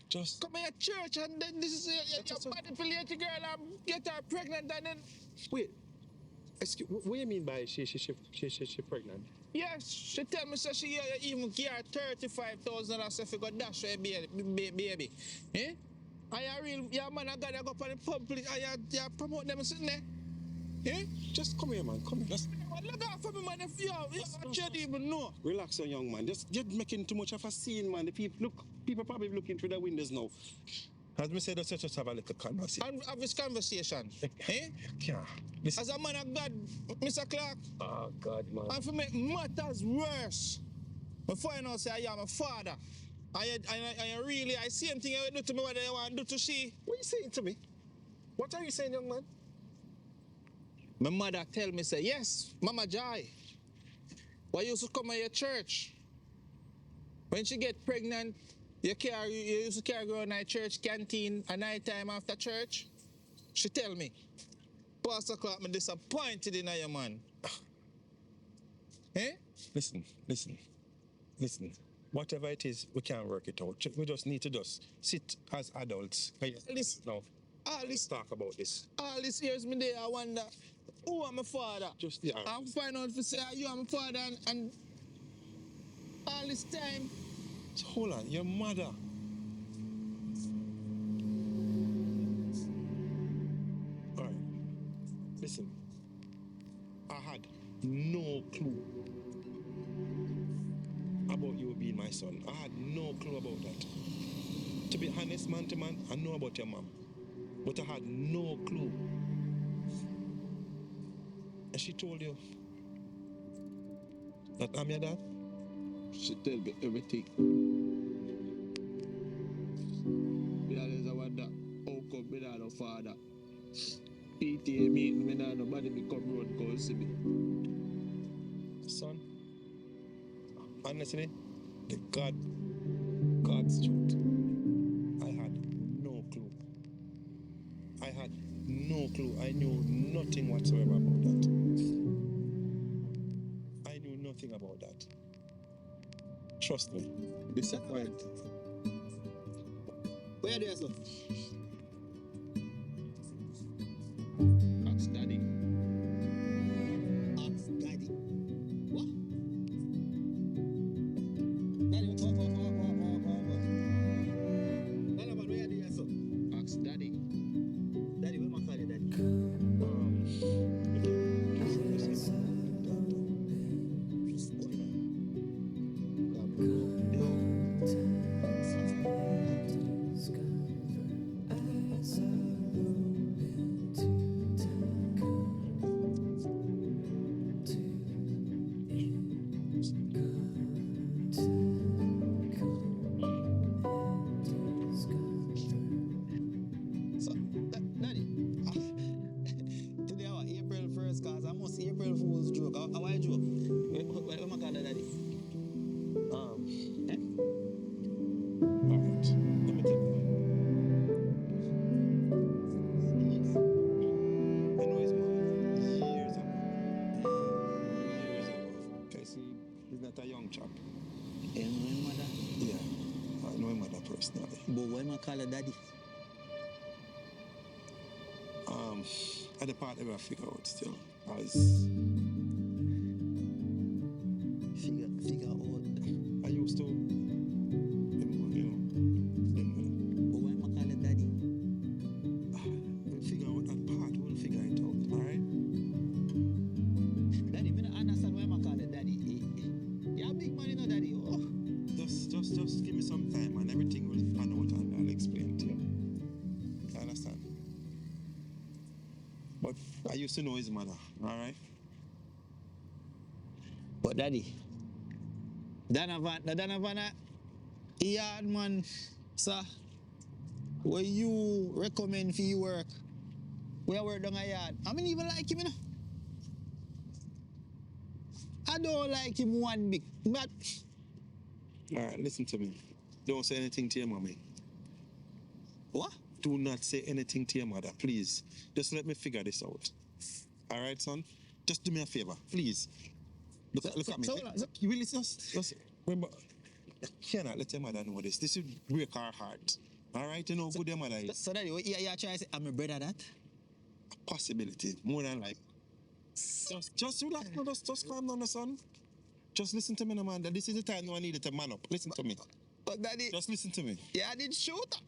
Just come here church and then this is your body for little girl and get her pregnant and then. Wait. Excuse, what do you mean by she pregnant? Yes, she tell me so she even give her $35,000 so if you go dash her baby. Eh? And your man I got to go up on the public and you promote them sitting there. Eh? Just come here, man. Come here. Look out for me, man. If you don't even know. Relax, young man. You're making too much of a scene, man. People probably looking through the windows now. As me say, let's just have a little conversation. And have this conversation. Eh? Yeah. As a man of God, Mr. Clark. Oh, God, man. And for make matters worse, I find out say I am a father. I really, I see him thing you do to me what I want to do to she. What are you saying to me? What are you saying, young man? My mother tell me, say, yes, Mama Jai. Why you used to come to your church? When she get pregnant, you used to carry her in the church canteen at night time after church. She tell me, Pastor Clark, I'm disappointed in you, man. Eh? Listen. Whatever it is, we can't work it out. We just need to just sit as adults. Listen. Now, let's talk about this. All these years me there, I wonder, who am my father? Just the I'm find out if you say you are my father and all this time. Hold on, your mother. All right. Listen, I had no clue about you being my son. I had no clue about that. To be honest, man to man, I know about your mom, but I had no clue. And she told you that I'm your dad? She tell me everything. Me always wonder how come me not no father. PTA meeting, me not nobody me come round come see me. Son, honestly, God's truth, I had no clue. I knew nothing whatsoever about that. I knew nothing about that. Trust me. Disappointed. Where there, son? Ask daddy. Ask daddy. What? Daddy, what? Daddy, man, where there, son? Ask daddy. Daddy, where my call you, daddy? So, daddy, today our April 1st, cause I must April Fool's joke. How I joke? Where my call you, daddy? All right. Let me tell you. I know his mom years ago. Okay, see, he's not a young chap. You know your mother? Yeah, I know him mother personally. But why my call you daddy? At the part that I figure out still, as Figure out. I used to, But why my call you daddy? we'll figure out that part, we'll figure it out, all right? Daddy, me not understand why my call you daddy. You're a big man, you know, daddy. Oh. Just give me some time and everything will pan out and I'll explain to you. You understand? But I used to know his mother, all right? But daddy, Donovan, yard man, sir, what you recommend for your work? Where work down a yard? I mean, even like him, you know. I don't like him one bit, but All right, listen to me. Don't say anything to your mommy. what? Do not say anything to your mother, please. Just let me figure this out. All right, son? Just do me a favor, please. Look at me. You really just remember, you cannot let your mother know this. This will break her heart. All right, you know who your mother is. So daddy, what you trying to say? I'm a brother that? Possibility, more than like. Just relax, no, just calm down, son. Just listen to me, no, man. This is the time I needed to man up. Listen to me. But daddy, Just listen to me. yeah, I did shoot.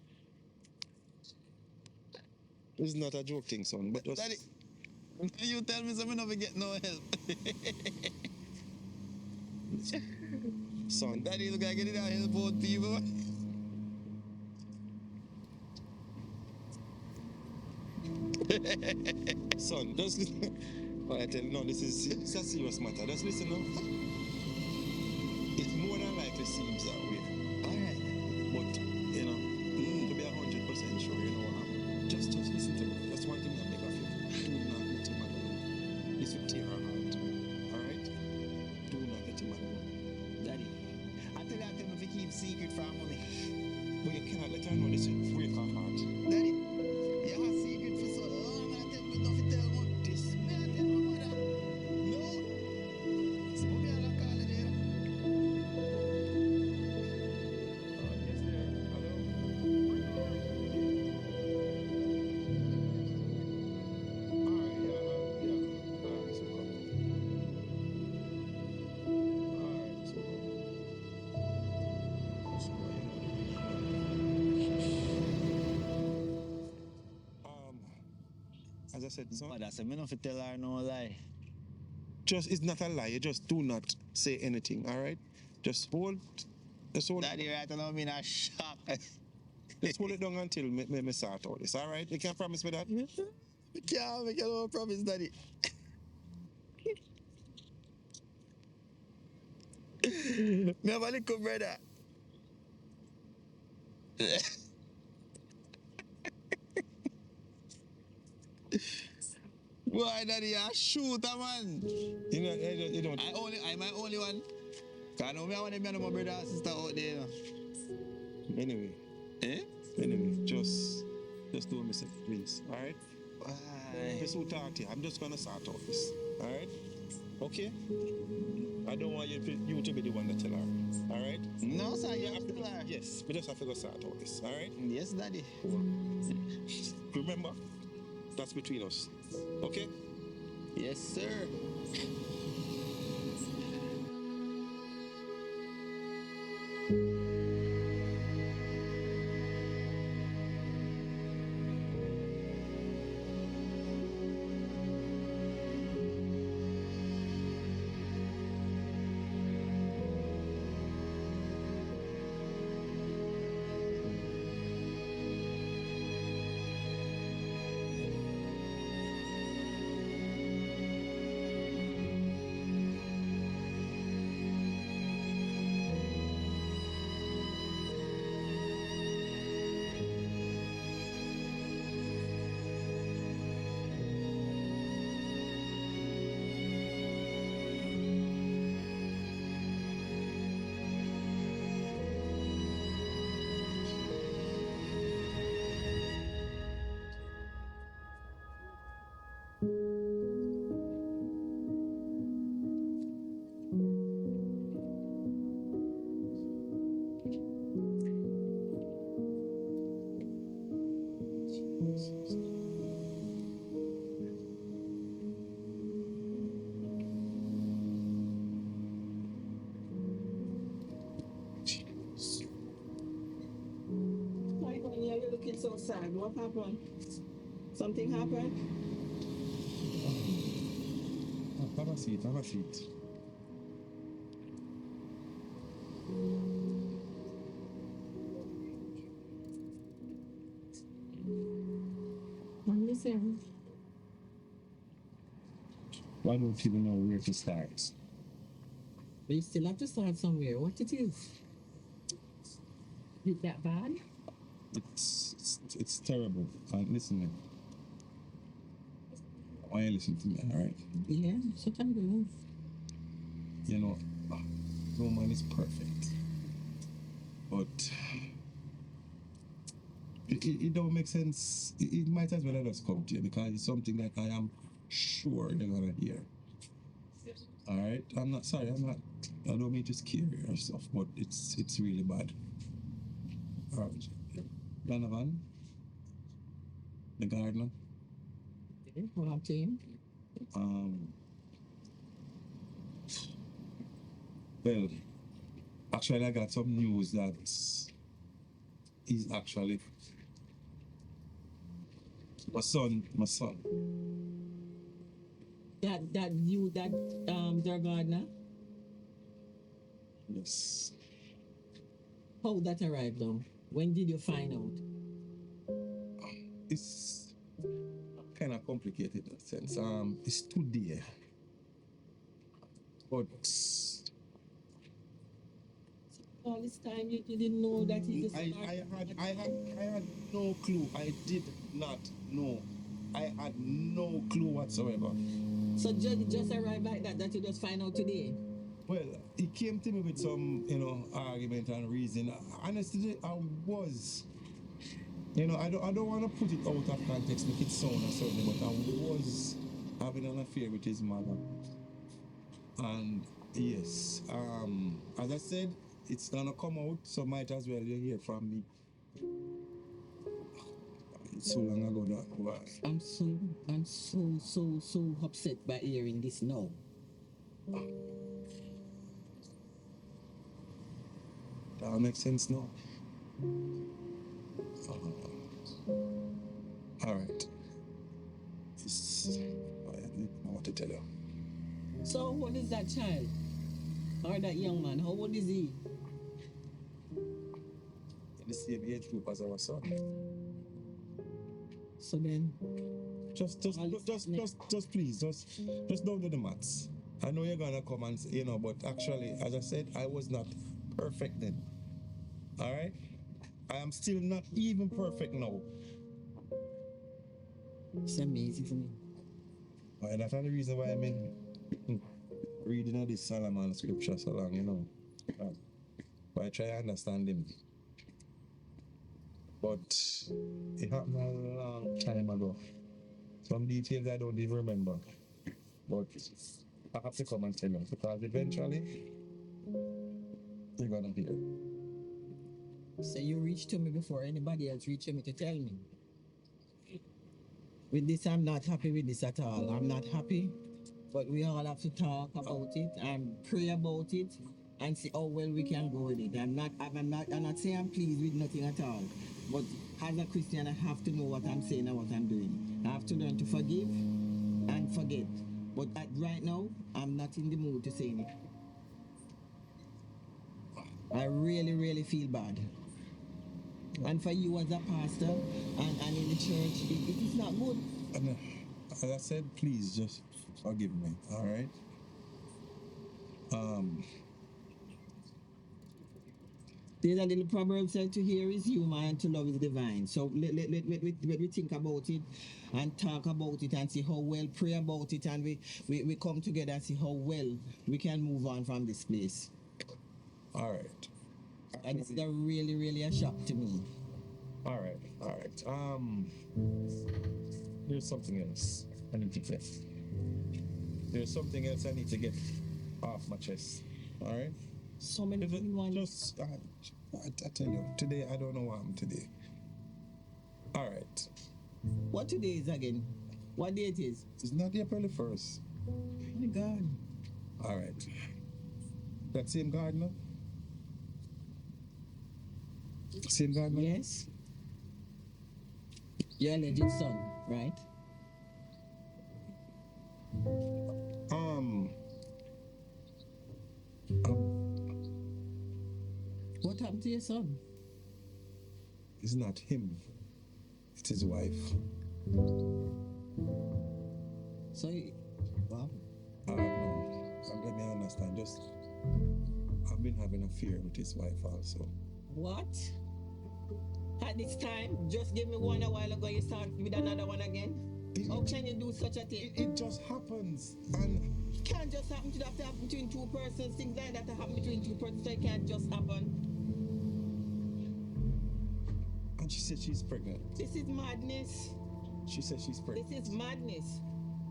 This is not a joke thing, son. But just Daddy, you tell me something never get no help. son. Daddy, look, I get it out help both people. Son, just listen. All right, no, this is it's a serious matter. Just listen now. It more than likely seems that way. All right. But, you know, to be 100% sure, you know, just listen to me. That's one thing that make her feel. Do not let your mother know. This will tear her heart. All right? Do not let your mother know. Daddy, I tell you to keep secret from mommy. But you cannot let her know this will break her heart. Daddy, you have secret for so long. I'm gonna tell you nothing tell mom. This. Me I tell my mother. No. So me I just said, son. But I said, me not fi tell her no lie. Just, it's not a lie. You just do not say anything, all right? Just hold. Daddy, right now I'm in a shock. Just hold it down until me sort out this, all right? You can promise me that? I can't make no promise, Daddy. Me have a little brother. Boy, Daddy, a shooter, man. You don't. I'm my only one. Cause I know me I want to be my brother and sister out there. You know. Anyway. Eh? Anyway, just do what me say, please, all right? Why? This will talk to you. I'm just gonna sort out this, all right? Okay? I don't want you to be the one to tell her, all right? No, sir, you have to tell her. Yes, we just have to go sort out this, all right? Yes, Daddy. Remember, that's between us, okay? Yes, sir. You're looking so sad. What happened? Something happened? Have a seat, have a seat. I'm listening. I don't even know where to start. But you still have to start somewhere. What it is? Is it that bad? It's terrible. Listen, why you listen to me, all right? Yeah, so can do. You know, no man is perfect, but it don't make sense. It might as well let us come to you because it's something that I am sure they're gonna hear. All right, I'm not sorry. I don't mean to scare you or stuff, but it's really bad. All right, Donovan, the gardener. What team? Well, actually, I got some news that he's actually my son. That their gardener? Yes. How that arrived though? When did you find out? It's kind of complicated in a sense. It's today, but all this time you didn't know that he just I had no clue. I did not know. I had no clue whatsoever. So just arrived like that you just find out today? Well, he came to me with some, argument and reason. Honestly, I was, I don't want to put it out of context, make it sound or something, but I was having an affair with his mother. And yes, as I said, it's gonna come out, so might as well you hear from me. It's so long ago that. Why? I'm so upset by hearing this now. That makes sense now. All right. I don't know what to tell you. So what is that child? Or that young man? How old is he? In the same age group as our son. So then, Just please, just don't do the maths. I know you're gonna come and say, but actually, as I said, I was not perfect then. All right, I am still not even perfect now. it's amazing for me. And that's the reason why I've been reading all this Solomon scripture so long, But I try to understand him. But it happened a long time ago. Some details I don't even remember. But I have to come and tell you because eventually you're gonna hear. So you reached to me before anybody else reached to me to tell me. With this, I'm not happy with this at all. I'm not happy, but we all have to talk about it and pray about it and see how well we can go with it. I'm not saying I'm pleased with nothing at all, but as a Christian, I have to know what I'm saying and what I'm doing. I have to learn to forgive and forget. But right now, I'm not in the mood to say it. I really, really feel bad. And for you as a pastor and in the church, it is not good. And as I said, please just forgive me, all right? There's a little proverb said, to hear is human and to love is divine. So let we think about it and talk about it and see how well, pray about it, and we come together and see how well we can move on from this place. All right. And it's really, really a shock to me. All right. There's something else I need to get. There's something else I need to get off my chest. All right. So many just I tell you, today I don't know what happened today. All right. What today is again? What day it is? It's not April 1st. Oh my God. All right. That same gardener? Same gardener? Yes. Your alleged son, right? What happened to your son? It's not him. It's his wife. So, wow. No. Let me understand. I've been having an affair with his wife also. What? At this time, just give me one a while ago, you start with another one again? How can you do such a thing? It just happens, and it can't just happen. It have to happen between two persons. Things like that happen between two persons, so it can't just happen. And she said she's pregnant. This is madness. She said she's pregnant. This is madness.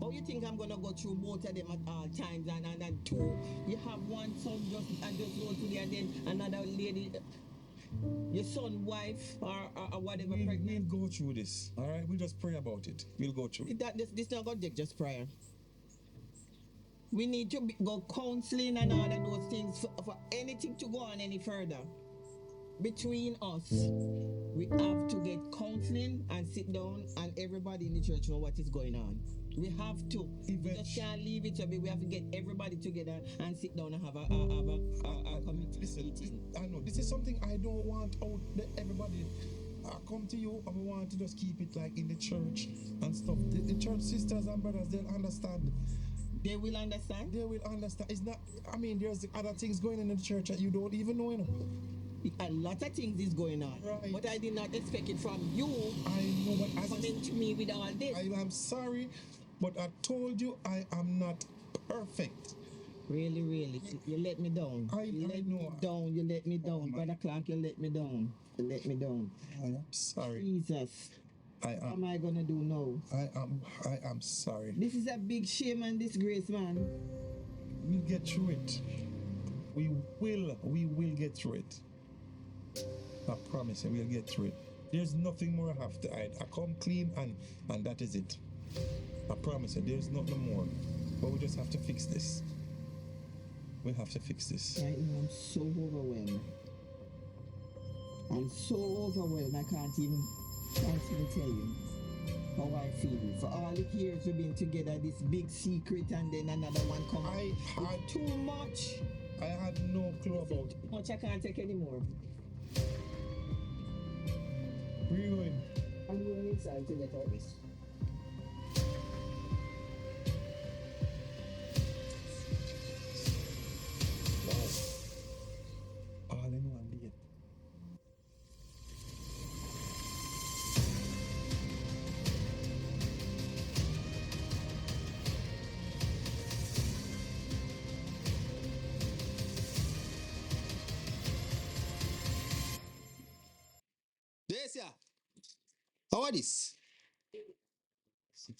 How you think I'm gonna go through both of them at all times? And two, you have one son just go to the and then another lady. Your son, wife, or whatever. We'll go through this, all right? We'll just pray about it. We'll go through it. This not going to take just prayer. We need to go counseling and all of those things for anything to go on any further. Between us, we have to get counseling and sit down, and everybody in the church know what is going on. We have to. We just can't leave it to be. We have to get everybody together and sit down and have a committee. Listen, I know this is something I don't want out. Everybody come to you, and we want to just keep it like in the church and stuff. The church sisters and brothers, they'll understand. They will understand. They will understand. It's not. I mean, there's other things going on in the church that you don't even know. A lot of things is going on, right. But I did not expect it from you. I know, but coming to me with all this. I am sorry, but I told you I am not perfect. Really, you let me down. You let me down. Brother Clark, you let me down. I am sorry. Jesus. What am I gonna do now? I am sorry. This is a big shame and disgrace, man. We'll get through it. We will get through it. I promise you, we'll get through it. There's nothing more I have to hide. I come clean and that is it. I promise you, there's nothing more. But we just have to fix this. We have to fix this. Right now, I'm so overwhelmed. I can't even tell you. how I feel. For all the years we've been together, this big secret, and then another one come. It's too much. I had no clue about it. Too much I can't take anymore. Where you going? I'm going inside to get all this. All in one day. Yes, yeah. How are this?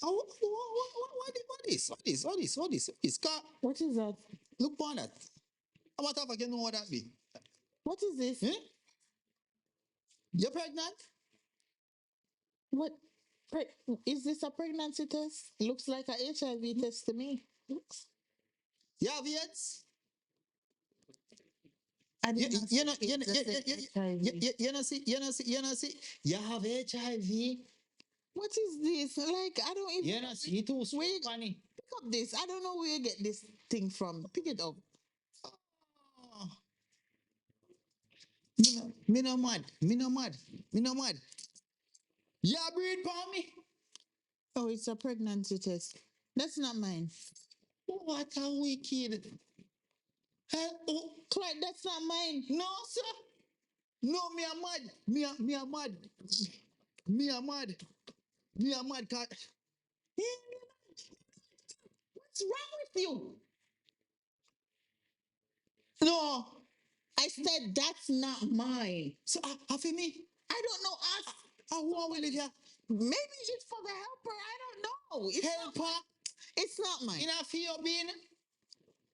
What is? What is? What is that? Look upon that. What if I can know what that be? What is this? Eh? You're pregnant? What? Is this a pregnancy test? Looks like a HIV test to me. You have AIDS? I did not You know, say it, just said HIV. you know, see, you have HIV. What is this? Like, I don't even. You know, see, too funny. Pick up this. I don't know where you get this thing from. Pick it up. Oh. Me no mad. You breed for me. Oh, it's a pregnancy test. That's not mine. What a wicked. Oh, Clark, that's not mine. no, sir. No, me a mad. Me a mad. What's wrong with you? No. I said that's not mine. So, for me, I don't know. Ask. I want to live here. Maybe it's for the helper. I don't know. It's Helper. It's not mine. In a fear being.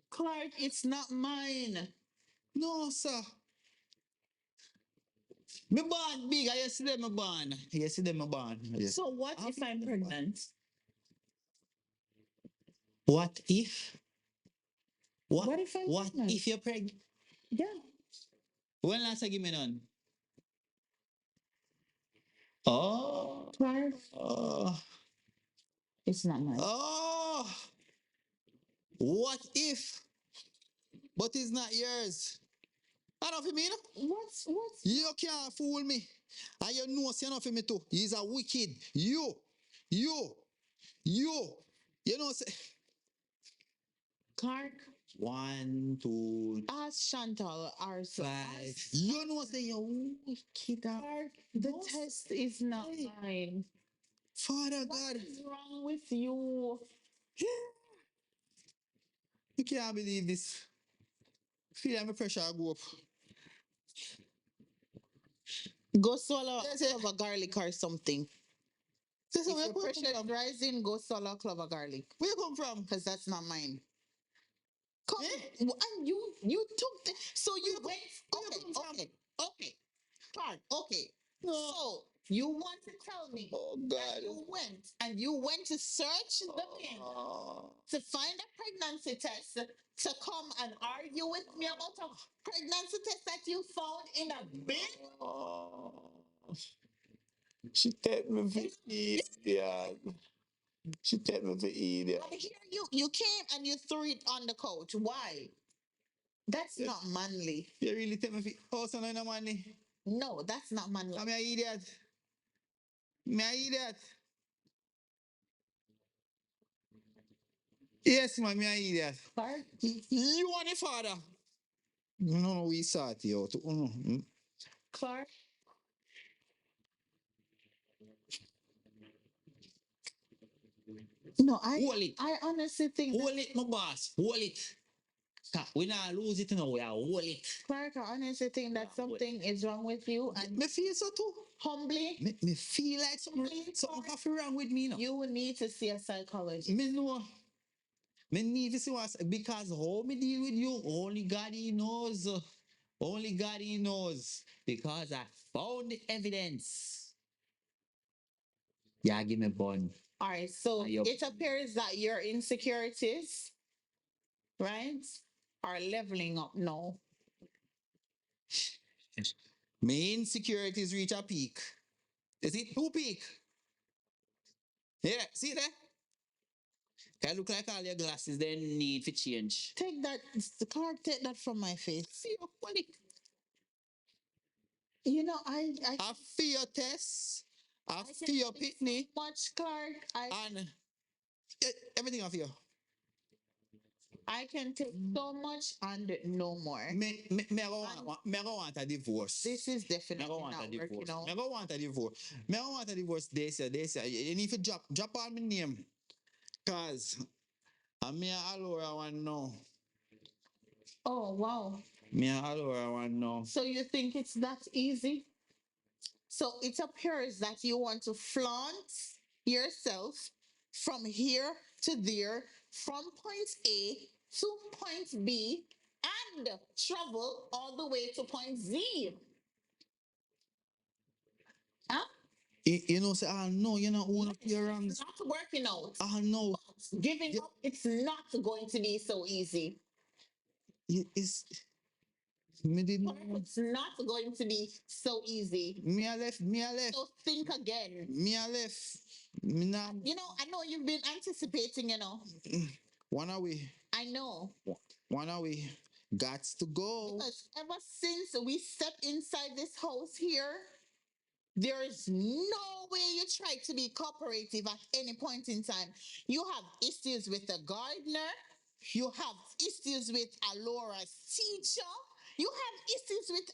Clark, it's not mine. No, sir. Me born big. I see them born. Yes. So what if I'm pregnant? What if? What if I'm What pregnant? if you're pregnant? Yeah. When last I give me none? Oh. Clark, Oh. it's not mine. Oh. What if? But it's not yours. I don't feel me, no? What's You can't fool me. And you know, see enough for me too. He's a wicked. You. You know, say. Clark? 1, 2, Ask Chantal or 5. You know, say you wicked. Clark, the No, test is not mine. Father What God. is wrong with you? You can't believe this. Feel like my pressure go up. Go swallow a clove of garlic or something. If If your pressure is rising, go swallow a clove of garlic. Where you come from? Because that's not mine. Come, Eh? and you took the, so you went. Where Okay, Clark. Okay. No. So you want to tell me Oh that God. you went to search the bin to find a pregnancy test to come and argue with me about a pregnancy test that you found in a bin? She take me for idiot. She take me for idiot. And here you came and you threw it on the couch. Why? That's not manly. You really take me for also no money. No, that's not manly. I'm an idiot. Me an idiot. Yes, man, me an idiot. Clark? You want the father? No, we saw it out. Clark? No, Hold it. I honestly think Hold it, my boss. Hold it. We not lose it now. We are hold it. Clark, I honestly think that something is wrong with you, and Me feel so too. humbly, Me feel like something have to wrong with me now. you will need to see a psychologist. Me know. Me need to see what because how me deal with you, only God he knows. Only God he knows. Because I found the evidence. Yeah, give me bun. All right, so Yup. it appears that your insecurities, right, are leveling up now. My insecurities reach a peak. Is it 2 peak? Yeah, see there? Can look like all your glasses then need for change. Take that, Clark, take that from my face. See your funny. You know, I feel test. I can feel take pitney. so much, Clark. And everything I feel. I can take so much and no more. Me go want a divorce. This is Me definitely go want not a divorce. working out. Me go want a divorce. Me go want a divorce. They say, you need to drop on my name. Cause I'm me and Alora one now. Oh, wow. Me and Alora one now. So you think it's that easy? So it appears that you want to flaunt yourself from here to there, from point A to point B, and travel all the way to point Z. Huh? You know, say, I know you're not one of your It's not working out. I know. Giving up, it's not going to be so easy. It's me didn't. It's not going to be so easy. Me I left. So think again. Me I left. Me now. You know, I know you've been anticipating, you know. One away. I know. One away. Gots to go. Because ever since we stepped inside this house here, there is no way you try to be cooperative at any point in time. You have issues with the gardener. You have issues with Alora's teacher. You have issues with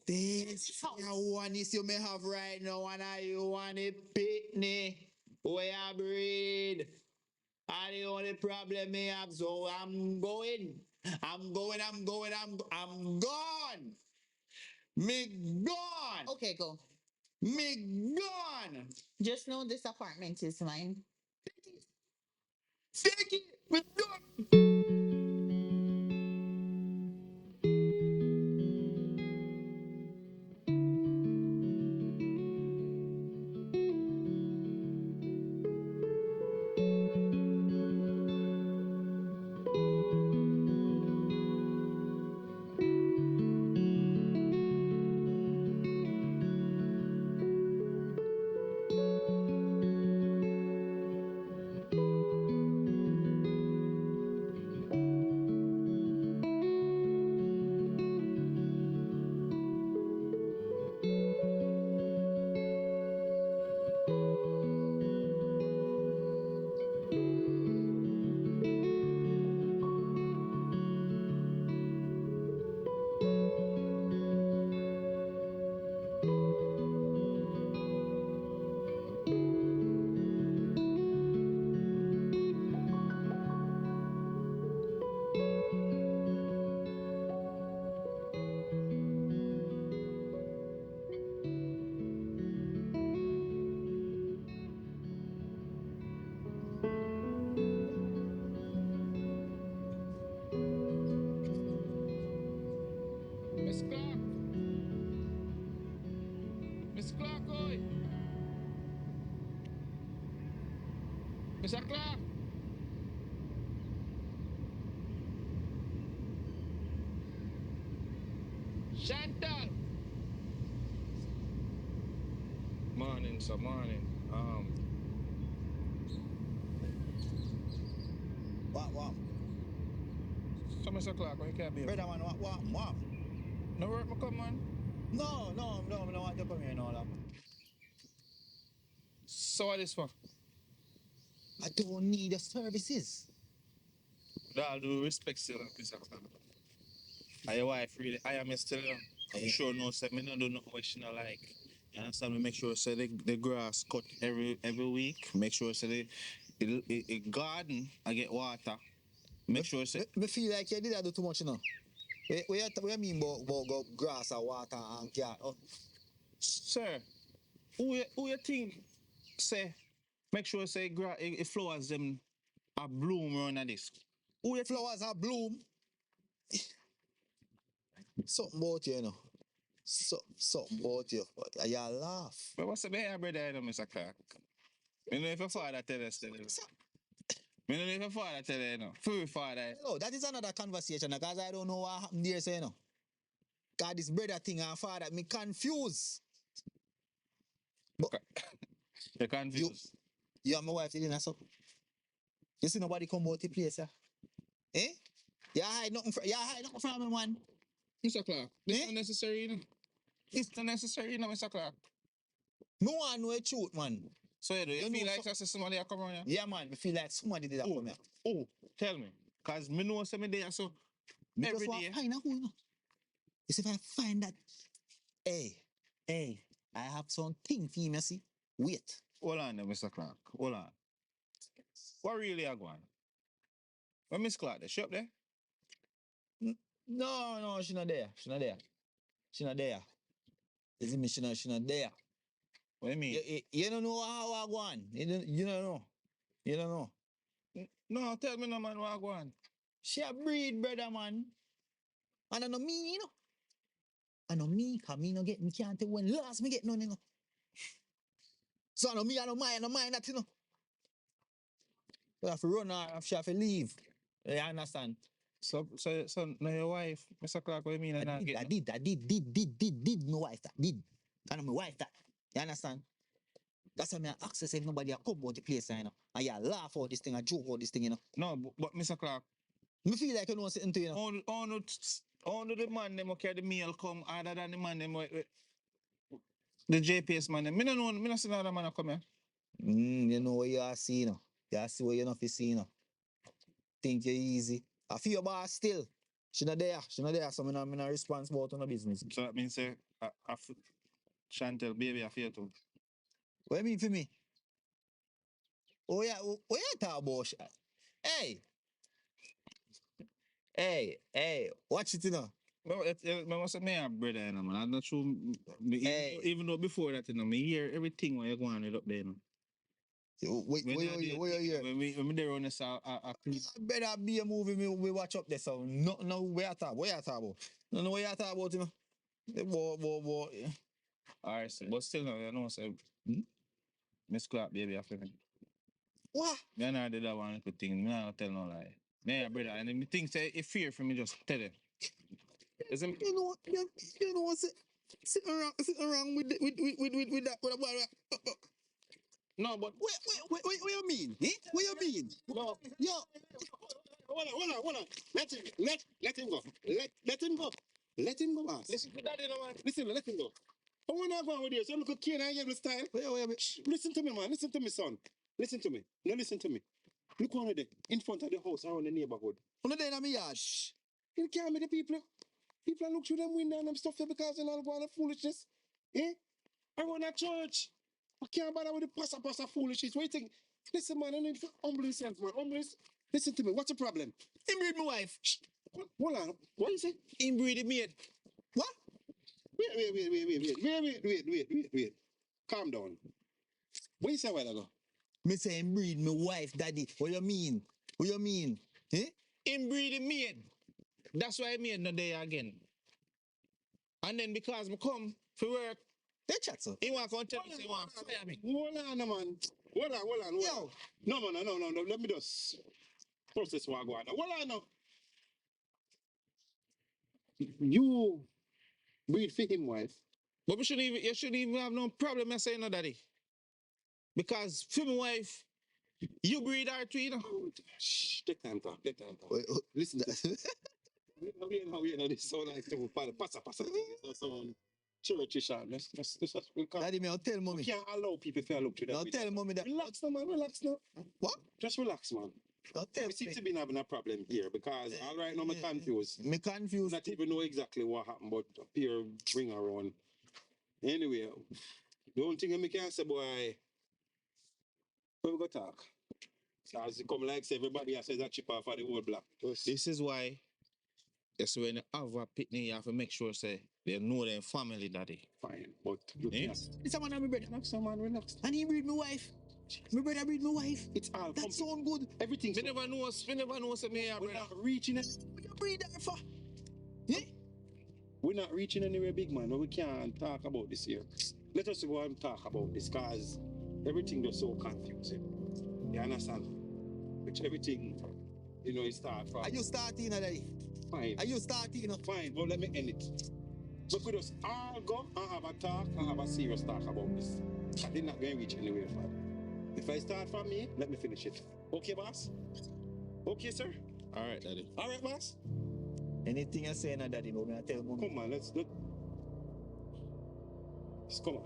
this one is you may have right now, and I want a pitney. Where I breed. And the only problem I have, so I'm going. I'm gone. Me gone. Okay, go. Me gone. Just know this apartment is mine. Take it. We done. Miss Clark. Miss Clark, oi. Mr. Clark. Chantal. Morning, sir, morning. What? So, Mr. Clark, when you can't be here? Brother man, what? No work, me come on. No, I don't want to come here and all that. So what is for? I don't need the services. With all due respect still, Mr. Clark. And your wife really, I am still, I'm sure no, say, me no do nothing what she no like. You understand? Me make sure say the grass cut every week. Make sure say the garden I get water. Make sure say Me feel like you did do too much, you know. What you mean about grass and water and cat? Oh. Sir, who you think say make sure say flowers them are bloom around this? Who your flowers are bloom? Something about you, you know. Something about you. But you laugh. But what's the matter, brother, you know, Mr. Clark? Me know if your father tell us still. Me know if your father tell you, know. For your father. No, that is another conversation because I don't know what happened there, so you know. God, this brother thing and father, me confused. But You're confused. You and my wife didn't so. You see nobody come out the place, yeah? Eh? You hide nothing from me, man. Mr. Clark, this Eh? unnecessary, you know. It's unnecessary, you know, Mr. Clark. No one know the truth, man. So you You feel know like that's somebody that come around here? Yeah, man. I feel like somebody did that for me. Oh, tell me. Because me know some day so Me every just want day. to find out who, you know. You see if I find that, hey, I have something for him, you see. Wait. Hold on there, Mr. Clark. Hold on. What really are going? Where Miss Clark? She up there? No, she not there. She not there. She not there. You see me, she not there. What do you mean? You don't know how I go on. You don't know. You don't know. No, tell me no, man, what I go on. She a breed, brother, man. And I know me, you know. I know me, cause me can't tell when last me get none, you know. So I know me, I don't mind that, you know. You have to run her, she have to leave. You understand? So now your wife, Mr. Clark, what do you mean? I did, my wife that, did. I know my wife that. You understand? That's why I access if nobody come about the place, you know. And you laugh out this thing, and joke out this thing, you know. No, but Mr. Clark. Me feel like you know something to, you know. Only the man them carry the mail come other than the man them the JPS man them. Me no see another man come here. You know what you are seeing, you know. You see what you're not seeing, you know. Think you're easy. I feel your boss still. She not there, so I'm not responsible to no business. So that means Chantel, baby, I feel too. What you mean for me? Oh yeah, what you talk about? Hey, watch it, you know. I must say, me a brother, you know, man. I'm not sure. Even though before that, you know, me hear everything when you go on it up there, you know. What you hear? When we there on this, better be a movie we watch up there, so no, what you talk about? No, what you talk about, you know. Boy. Alright, so, but still, no, you know, say, Miss Clark, baby, I feel like. What? Me not did that one little thing. Me not tell no lie. Me a brother, and the thing say, if fear for me, just tell it. You know, sitting around with that. No, but what you mean? Eh? What you mean? No. Yo. Hold on. Let him go. Let him go. Let him go, boss. Listen to daddy, no man. Listen, let him go. I want to go on with you. So look at Kane and Yellow style. Listen to me, man. Listen to me, son. Listen to me. No, listen to me. Look on there, in front of the house, around the neighborhood. On the day in my yard. You can't be the people. People look through them window and them stuff there because they're not going to foolishness. Eh? I run a church. I can't bother with the passa foolishness. What do you think? Listen, man, I need to humble yourself, man. Listen to me. What's the problem? Inbreed my wife. Hold on. What you say? Inbreed maid. What? Wait. Calm down. What you say a while ago? Me say inbreed my wife, daddy. What you mean? Eh? Inbreed maid. That's why I made no day again. And then because I come for work, they chat so. He want to tell me, he want to fire me. Hold on, man. Hold on. Yo. No. Let me just process what I go on. Hold on now. You breed for him, wife. But you shouldn't even have no problem saying no, daddy. Because for my wife, you breed her too, you know. Shh, take time talk. Listen to this. This sound like some passa. Some churchish. Daddy, me, tell mommy. We can't allow people to look to that. Now tell mommy that. Relax now. What? Just relax, man. We seem to be having a problem here because all right now I'm confused. Me confused. Not even know exactly what happened, but appear bring around. Anyway, the only thing I can say, boy, where we go talk? As it come like say everybody else says that chip off for the whole block. This is why it's when you have a picnic, you have to make sure say they know their family, daddy. Fine, but look, It's someone and my brother. Relax. And he breed my wife. My brother breed my wife. It's all that sound good. Everything. We never know say me here, we're not reaching it. What you breed her for? Yeah? We're not reaching anywhere big, man. We can't talk about this here. Let us go and talk about this because everything is so confusing. You understand? Which everything, you know, it starts from. Are you starting already? Fine. Are you starting? Fine, but let me end it. But we just all go and have a talk and have a serious talk about this. I did not going to reach anywhere, Father. If I start from me, let me finish it. Okay, boss? Okay, sir? All right, Daddy. All right, boss? Anything I say now, Daddy, but I tell Mommy. Come on, let's do. Just come on.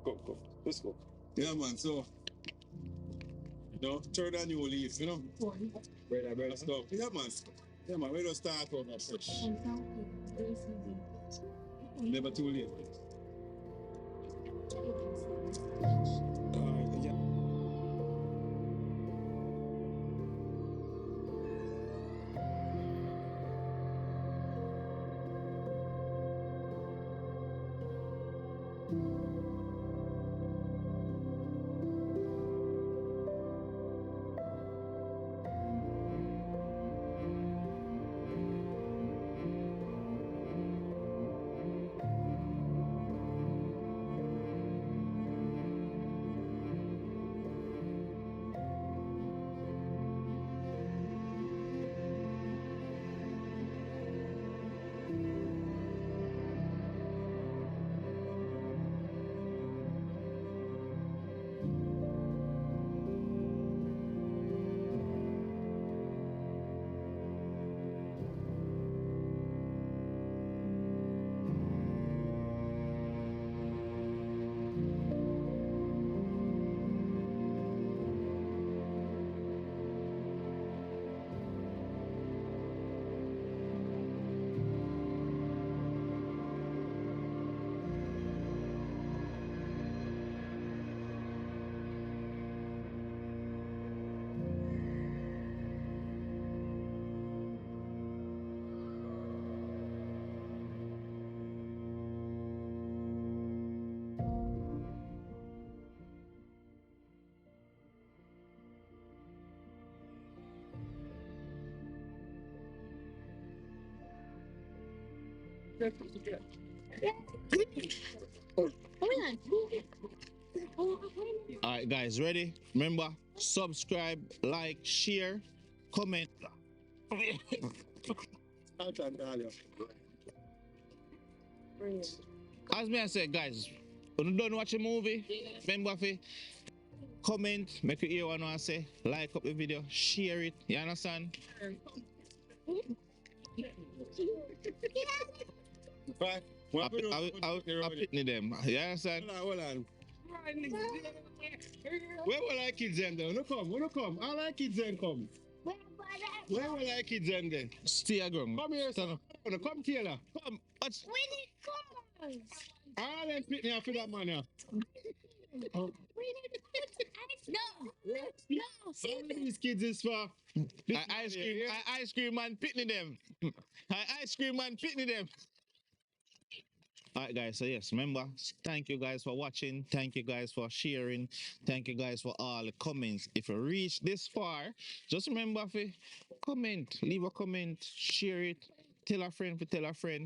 Go. Let's go. Yeah, man, so. You know, turn a new leaf, you know? Brother, let's go. Yeah, man. Yeah, man, we don't start from that fresh. Never too late. Yeah. All right, guys, ready? Remember, subscribe, like, share, comment. As me I said, guys, when you don't watch a movie, remember to comment, make you hear what I say, like up the video, share it. You understand? Right. I'll pitney them. You understand? Hold on. Where will I kids then? No come. All our kids then come. Where will I kids then? Stay a ground. Come here, son. Come, Taylor. Come. What's... All them pick me up for that man here. No. All these kids is for Ice cream man pitney them. Ice cream man pitney them. Alright guys, so yes, remember, thank you guys for watching, thank you guys for sharing, thank you guys for all the comments. If you reach this far, just remember to comment, leave a comment, share it, tell a friend,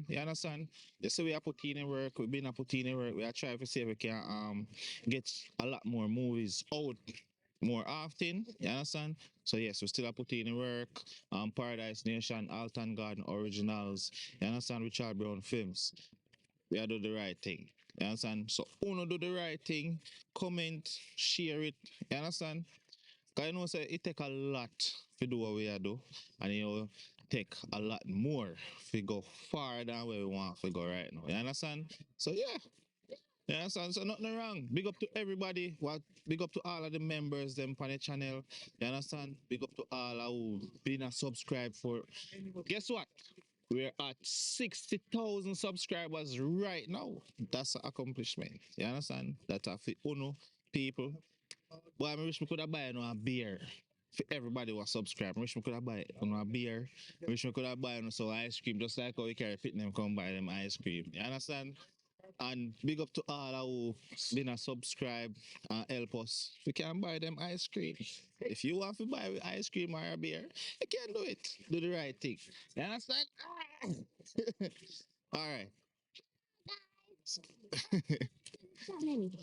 you understand? This is we are putting in work, we've been putting in work, we are trying to see if we can get a lot more movies out more often, you understand? So yes, we still are putting in work, Paradise Nation, ALTON Garden Originals, you understand, Richard Brown Films. We are do the right thing. You understand? So uno do the right thing, comment, share it. You understand? Because you know say it take a lot to do what we are do. And you know take a lot more to go far than where we want to go right now. You understand? So yeah. You understand? So nothing wrong. Big up to everybody. Big up to all of the members them on the channel. You understand? Big up to all who been a subscribe for. Guess what? We're at 60,000 subscribers right now. That's an accomplishment. You understand? That's a for uno people. But I wish we could have buy a beer for everybody who was subscribed. I wish we could have buy a beer. I wish we could have buy some ice cream, just like how we carry fit them come buy them ice cream. You understand? And big up to all who been a subscribe and help us. We can buy them ice cream. If you want to buy ice cream or a beer, you can do it. Do the right thing. You understand? All right. Comment.